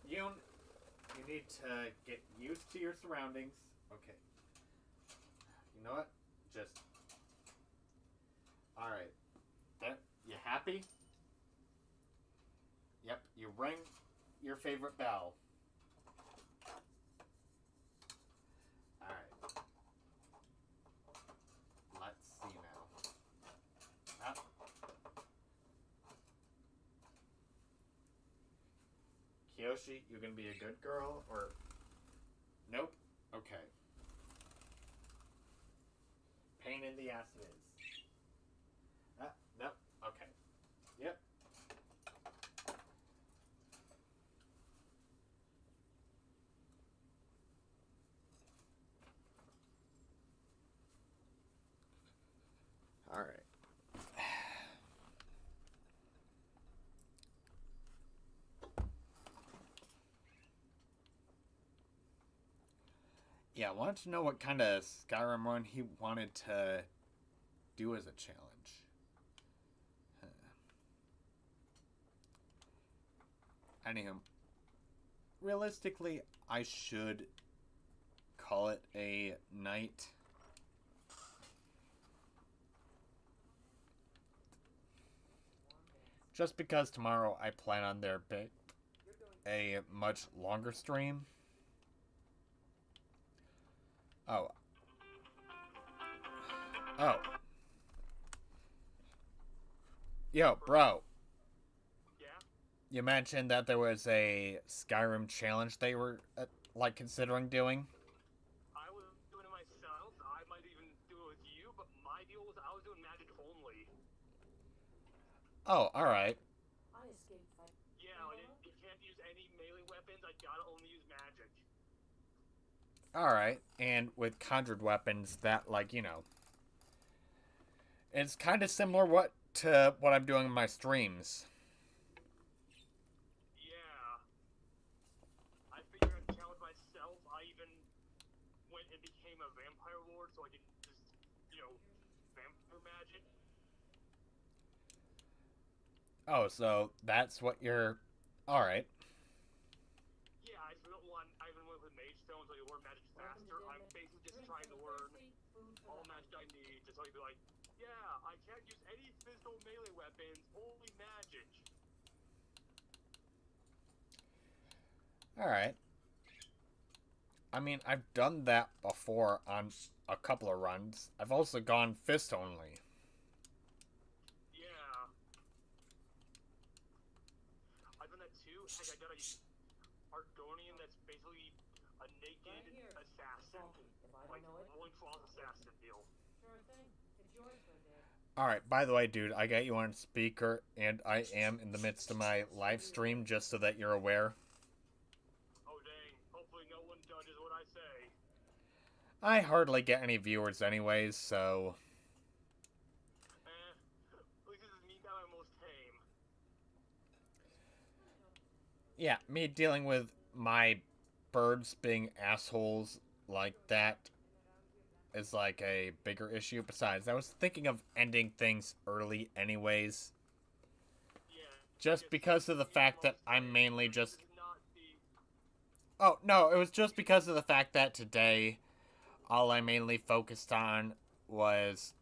Yoon, you need to get used to your surroundings. Okay. You know what? Just... Alright. You happy? Yep, you ring your favorite bell. Alright. Let's see now. Up. Kiyoshi, you gonna be a good girl, or... Nope? Okay. Pain in the ass it is. Nope. Okay. Yep. Alright. Yeah, I wanted to know what kind of Skyrim run he wanted to do as a challenge. Anywho, realistically, I should call it a night. Just because tomorrow I plan on there a much longer stream. Oh. Oh. Yo, bro. Yeah? You mentioned that there was a Skyrim challenge they were, like, considering doing. I was doing it myself. I might even do it with you, but my deal was I was doing magic only. Oh, alright. I escaped fight. Yeah, you can't use any melee weapons. I gotta only use magic. Alright. And with conjured weapons, that, like, you know, it's kind of similar to what I'm doing in my streams. Yeah. I figured I'd challenge myself. I even went and became a vampire lord so I could just, vampire magic. Oh, so that's what you're... Alright. Yeah, I even went with mage stone so I could learn magic faster. I'm basically just trying to learn all magic I need just so I can be like, yeah, I can't use any physical melee weapons, only magic. Alright. I mean, I've done that before on a couple of runs. I've also gone fist only. Yeah. I've done that too. Heck, I got a Argonian that's basically a naked assassin. Like, loincloth assassin deal. Sure thing. It's yours for a bit. Alright, by the way, dude, I got you on speaker, and I am in the midst of my live stream, just so that you're aware. Oh dang, hopefully no one judges what I say. I hardly get any viewers anyways, so... At least this is me at my most tame. Yeah, me dealing with my birds being assholes like that is like a bigger issue. Besides, I was thinking of ending things early anyways. Yeah. Just because of the fact that I'm mainly just... Oh, no, it was just because of the fact that today all I mainly focused on was,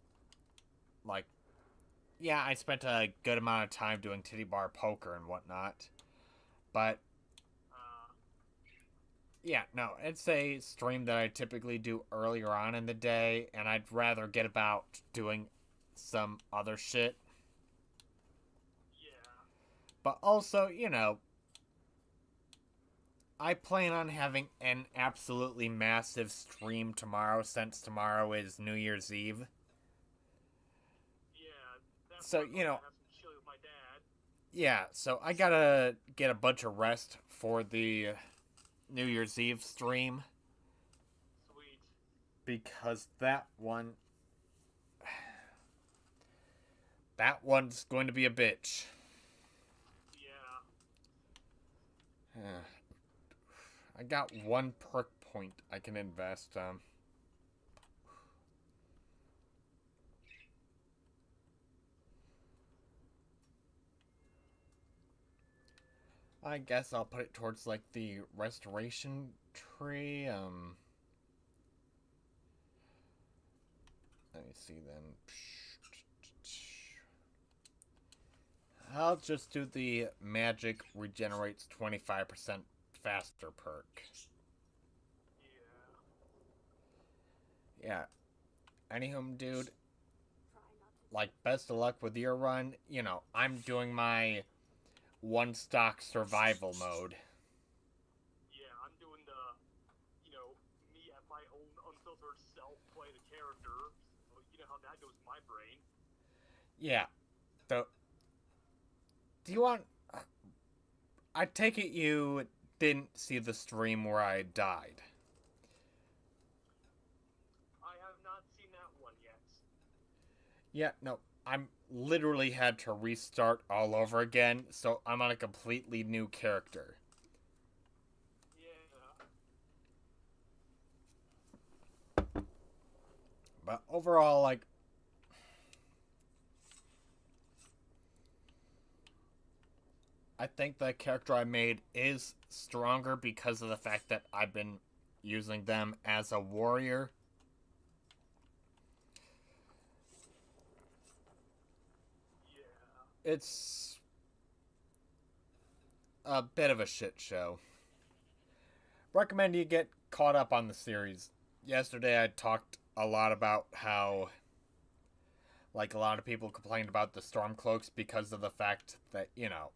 like, yeah, I spent a good amount of time doing titty bar poker and whatnot. But, yeah, no, it's a stream that I typically do earlier on in the day, and I'd rather get about doing some other shit. Yeah. But also, you know, I plan on having an absolutely massive stream tomorrow, since tomorrow is New Year's Eve. Yeah. So, you know, have some chili with my dad. yeah, so I gotta get a bunch of rest for the New Year's Eve stream. Sweet. Because that one's going to be a bitch. Yeah. I got one perk point I can invest. I guess I'll put it towards, like, the restoration tree. Let me see then. I'll just do the magic regenerates 25% faster perk. Yeah. Anywho, dude, like, best of luck with your run. You know, I'm doing my one stock survival mode. Yeah, I'm doing the, me at my own unfiltered self play the character. So you know how that goes in my brain. Yeah. So, do you want... I take it you didn't see the stream where I died. I have not seen that one yet. Yeah, no. I'm literally had to restart all over again, so I'm on a completely new character. Yeah. But overall, like... I think the character I made is stronger because of the fact that I've been using them as a warrior. It's a bit of a shit show. Recommend you get caught up on the series yesterday I talked a lot about how, like, a lot of people complained about the Stormcloaks because of the fact that, you know,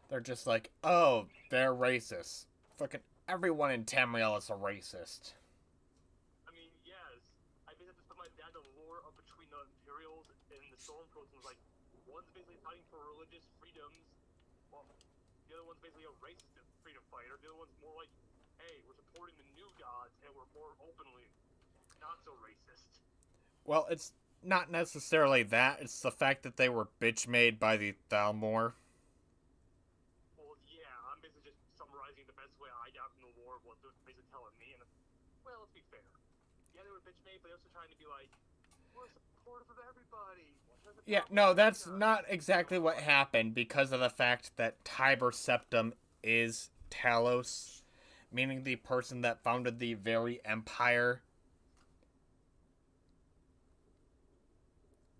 they're just like, oh, they're racist. Fucking everyone in Tamriel is a racist. I mean, yes. I basically just put my dad the lore up between the Imperials and the Stormcloaks and was like, one's basically fighting for religious freedoms, while the other one's basically a racist freedom fighter. The other one's more like, hey, we're supporting the new gods and we're more openly not so racist. Well, it's not necessarily that. It's the fact that they were bitch made by the Thalmor. Well, yeah, I'm basically just summarizing the best way I got from the lore of what they're basically telling me. And, well, let's be fair. Yeah, they were bitch made, but they're also trying to be like, we're supportive of everybody. Yeah, no, that's not exactly what happened because of the fact that Tiber Septim is Talos, meaning the person that founded the very empire.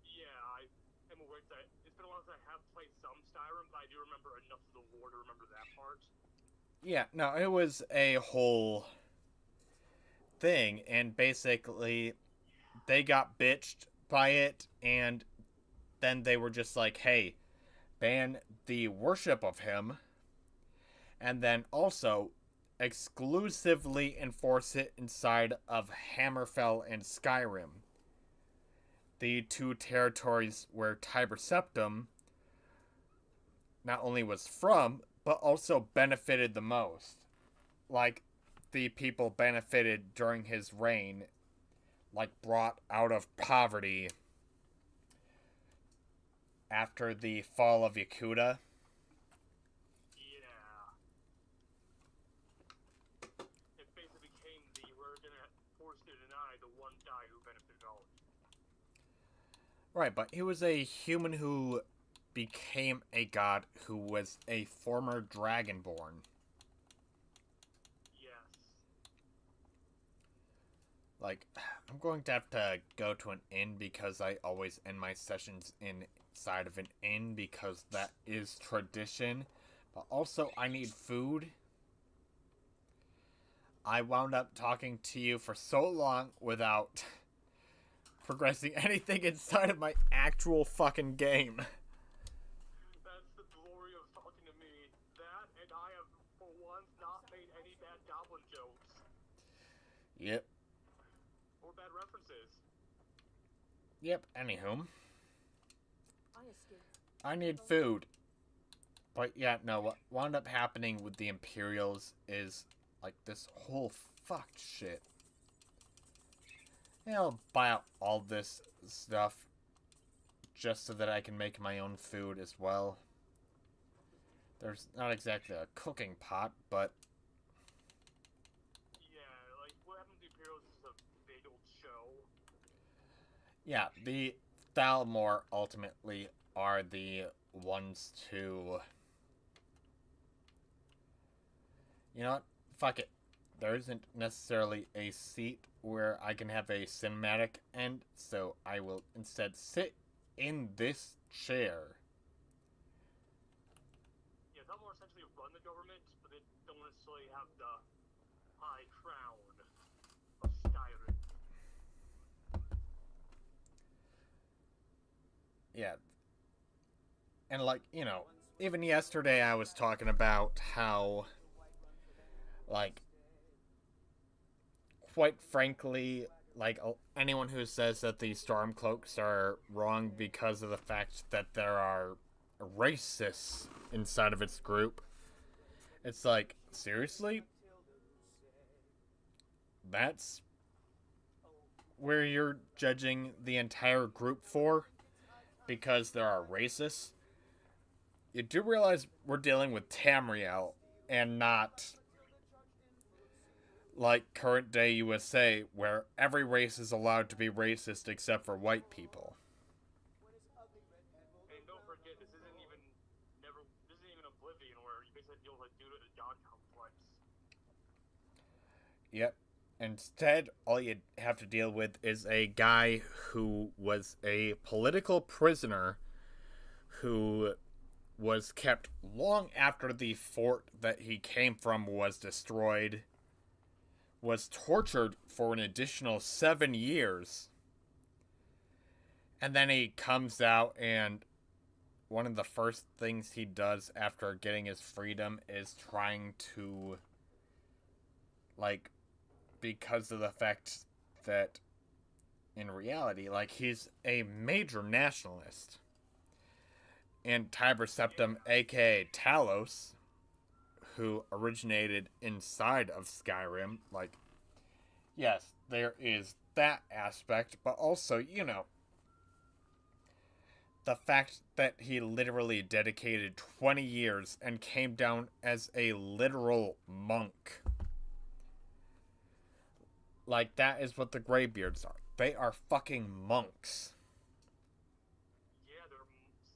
Yeah, I am aware that it's been a while since I have played some Skyrim, but I do remember enough of the lore to remember that part. Yeah, no, it was a whole thing, and basically they got bitched by it, and then they were just like, hey, ban the worship of him, and then also exclusively enforce it inside of Hammerfell and Skyrim, the two territories where Tiber Septim not only was from, but also benefited the most. Like, the people benefited during his reign, like, brought out of poverty after the fall of Yakuta. Yeah. It basically became the, we're gonna force you to deny the one guy who benefited all of you. Right, but he was a human who became a god who was a former dragonborn. Yes. Like, I'm going to have to go to an inn because I always end my sessions inside of an inn because that is tradition. But also, I need food. I wound up talking to you for so long without progressing anything inside of my actual fucking game. That's the glory of talking to me. That, and I have, for once, not made any bad goblin jokes. Yep. Or bad references. Yep, anywho. I need food. But yeah, no, what wound up happening with the Imperials is, like, this whole fucked shit. Yeah, I'll buy out all this stuff just so that I can make my own food as well. There's not exactly a cooking pot, but... Yeah, like, what happened to the Imperials is a big old show. Yeah, the Thalmor ultimately are the ones to... You know what? Fuck it. There isn't necessarily a seat where I can have a cinematic end, so I will instead sit in this chair. Yeah, Thalmor essentially run the government, but they don't necessarily have the high crown of Skyrim. Yeah. And, like, you know, even yesterday I was talking about how, like, quite frankly, like, anyone who says that the Stormcloaks are wrong because of the fact that there are racists inside of its group, it's like, seriously? That's where you're judging the entire group for? Because there are racists? You do realize we're dealing with Tamriel and not like current day USA, where every race is allowed to be racist except for white people. And don't forget, this isn't even Oblivion, where you basically deal with a dude with a god complex. Yep. Instead, all you have to deal with is a guy who was a political prisoner who was kept long after the fort that he came from was destroyed, was tortured for an additional 7 years. And then he comes out, and one of the first things he does after getting his freedom is trying to, like, because of the fact that in reality, like, he's a major nationalist. And Tiber Septim, aka Talos, who originated inside of Skyrim, like, yes, there is that aspect, but also, you know, the fact that he literally dedicated 20 years and came down as a literal monk. Like, that is what the Greybeards are. They are fucking monks. Yeah, they're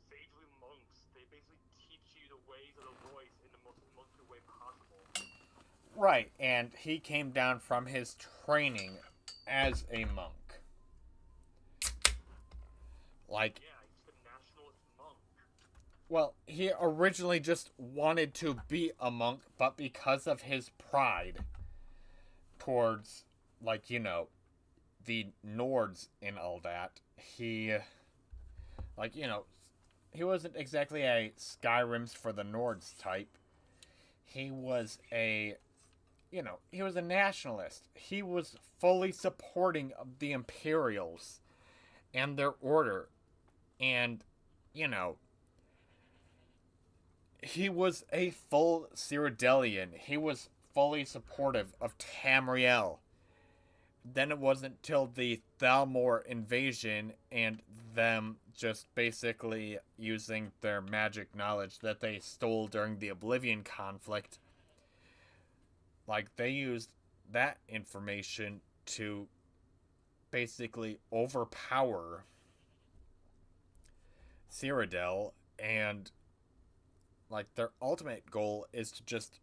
sagely monks. They basically teach you the ways of the voice in the most emotional way possible. Right, and he came down from his training as a monk. Like, Yeah, he's the nationalist monk. well, he originally just wanted to be a monk, but because of his pride towards, like, you know, the Nords and all that, he, like, you know, he wasn't exactly a Skyrim's for the Nords type. He was a, you know, he was a nationalist. He was fully supporting of the Imperials and their order. And, you know, he was a full Cyrodiilian. He was fully supportive of Tamriel. Then it wasn't till the Thalmor invasion and them just basically using their magic knowledge that they stole during the Oblivion conflict. Like, they used that information to basically overpower Cyrodiil, and, like, their ultimate goal is to just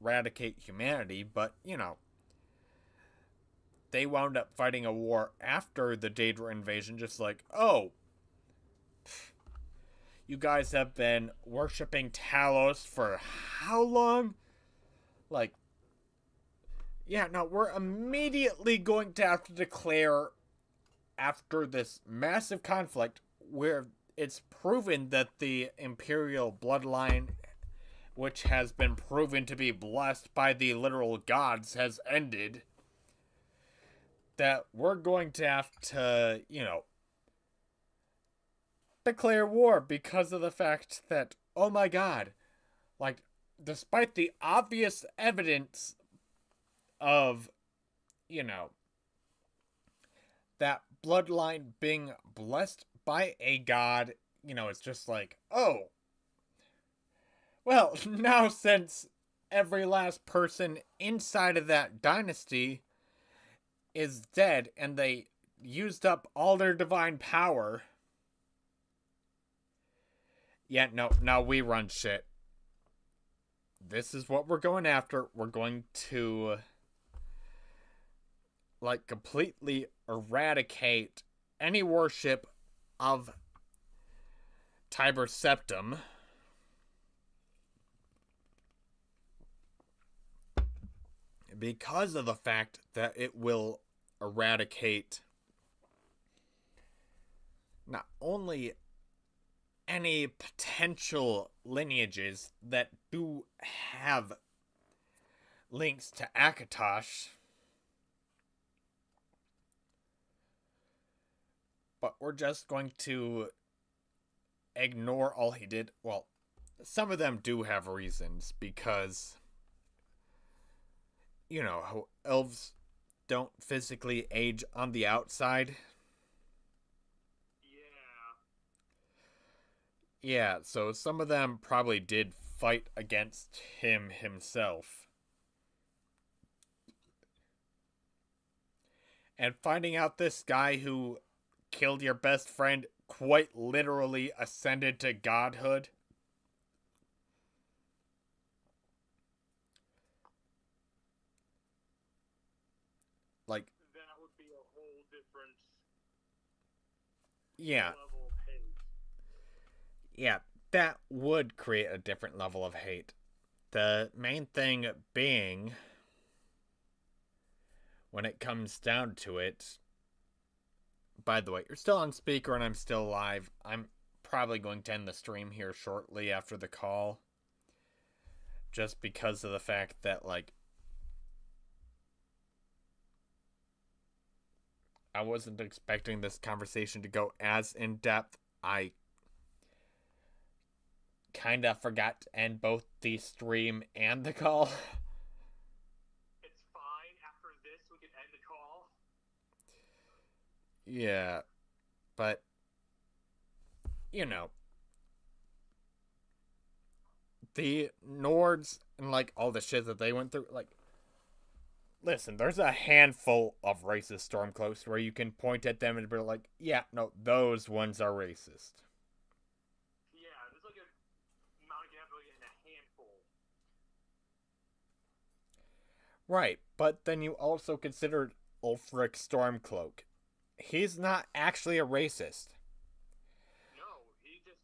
eradicate humanity, but, you know, they wound up fighting a war after the Daedra invasion, just like, oh, you guys have been worshipping Talos for how long? Like, yeah, no, we're immediately going to have to declare, after this massive conflict, where it's proven that the Imperial bloodline, which has been proven to be blessed by the literal gods, has ended, that we're going to have to, you know, declare war because of the fact that, oh my god, like, despite the obvious evidence of, you know, that bloodline being blessed by a god, you know, it's just like, oh, well, now since every last person inside of that dynasty is dead and they used up all their divine power, yeah, no, now we run shit. This is what we're going after. We're going to, like, completely eradicate any worship of Tiber Septim. Because of the fact that it will eradicate not only any potential lineages that do have links to Akatosh, but we're just going to ignore all he did. Well, some of them do have reasons, because, you know, how elves don't physically age on the outside. Yeah, so some of them probably did fight against him himself. And finding out this guy who killed your best friend quite literally ascended to godhood. Like, that would be a whole different yeah. level of hate. Yeah, that would create a different level of hate. The main thing being when it comes down to it, by the way, you're still on speaker and I'm still live. I'm probably going to end the stream here shortly after the call. Just because of the fact that, like, I wasn't expecting this conversation to go as in-depth. I kind of forgot to end both the stream and the call. It's fine. After this, we can end the call. Yeah, but, you know, the Nords and, like, all the shit that they went through, like, listen, there's a handful of racist Stormcloaks where you can point at them and be like, yeah, no, those ones are racist. Yeah, there's like a amount you have in a handful. Right, but then you also considered Ulfric Stormcloak. He's not actually a racist. No, he just,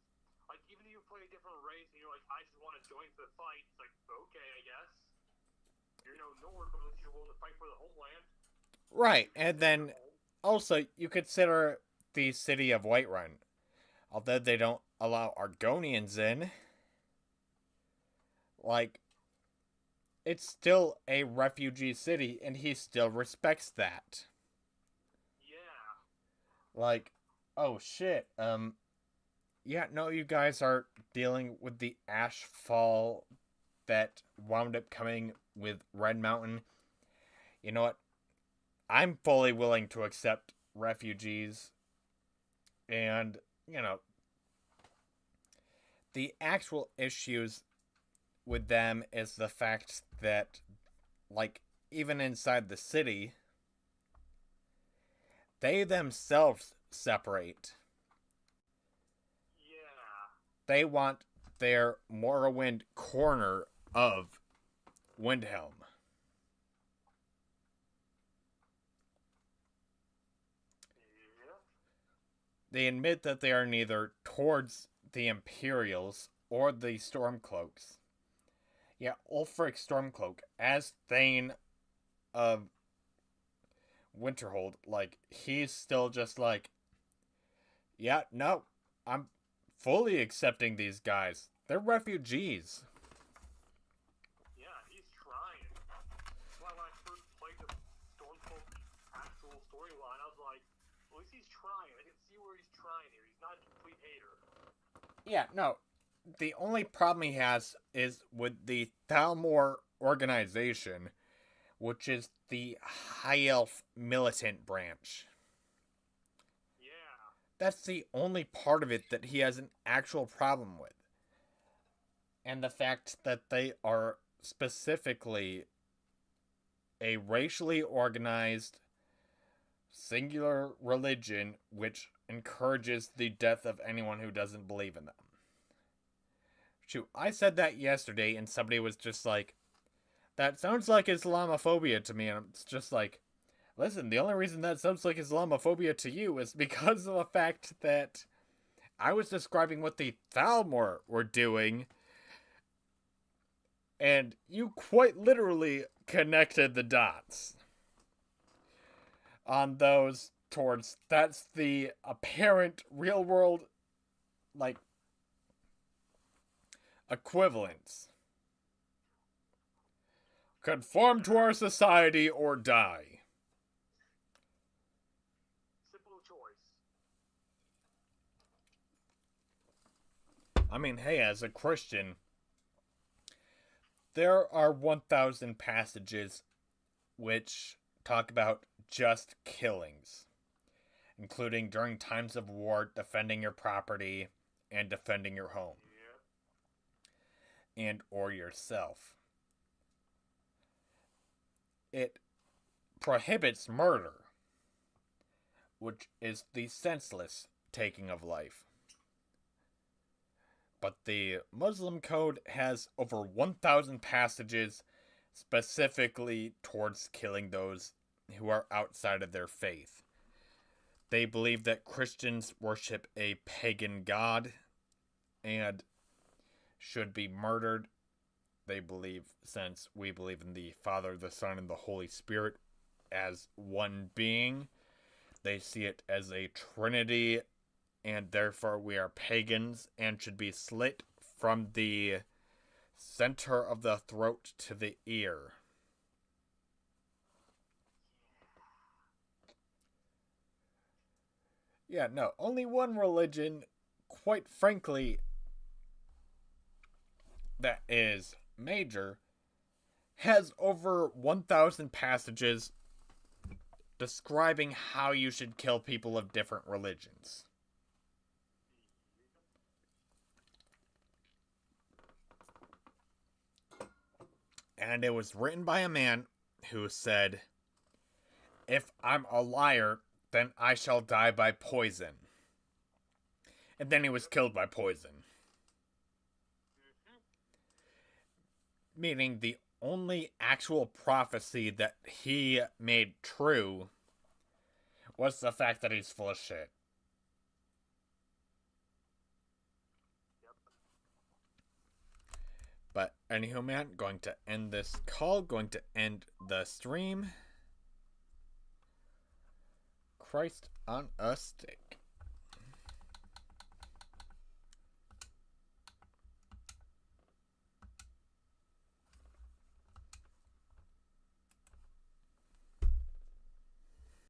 like, even if you play a different race and you're like, I just want to join the fight, it's like, okay, I guess. You're no Nord, but at least you're willing to fight for the homeland. Right, and then also you consider the city of Whiterun. Although they don't allow Argonians in, like, it's still a refugee city, and he still respects that. Yeah. Like, oh shit, yeah, no, you guys are dealing with the ashfall that wound up coming with Red Mountain. You know what? I'm fully willing to accept refugees. And, you know, the actual issues with them is the fact that, like, even inside the city, they themselves separate. Yeah. They want their Morrowind corner of Windhelm. Yeah. They admit that they are neither towards the Imperials or the Stormcloaks. Yeah, Ulfric Stormcloak, as Thane of Winterhold, like, he's still just like, yeah, no, I'm fully accepting these guys. They're refugees. Yeah, he's trying. That's why when I first played the Stormcloak actual storyline, I was like, well, at least he's trying. I can see where he's trying here. He's not a complete hater. Yeah, no. The only problem he has is with the Thalmor organization, which is the High Elf militant branch. Yeah. That's the only part of it that he has an actual problem with. And the fact that they are specifically a racially organized, singular religion which encourages the death of anyone who doesn't believe in them. Shoot, I said that yesterday and somebody was just like, that sounds like Islamophobia to me. And it's just like, listen, the only reason that sounds like Islamophobia to you is because of the fact that I was describing what the Thalmor were doing, and you quite literally connected the dots on those towards, that's the apparent real world, like, equivalence. Conform to our society or die. Simple choice. I mean, hey, as a Christian, there are 1,000 passages which talk about just killings, including during times of war, defending your property, and defending your home. And or yourself. It prohibits murder, which is the senseless taking of life. But the Muslim code has over 1,000 passages specifically towards killing those who are outside of their faith. They believe that Christians worship a pagan god and should be murdered. They believe, since we believe in the Father, the Son, and the Holy Spirit, as one being. They see it as a trinity, and therefore we are pagans and should be slit from the center of the throat to the ear. Yeah, no, only one religion, quite frankly, that is major, has over 1,000 passages describing how you should kill people of different religions. And it was written by a man who said, "If I'm a liar, then I shall die by poison." And then he was killed by poison. Meaning the only actual prophecy that he made true was the fact that he's full of shit. But anywho, man, going to end this call, going to end the stream. Christ on a stick.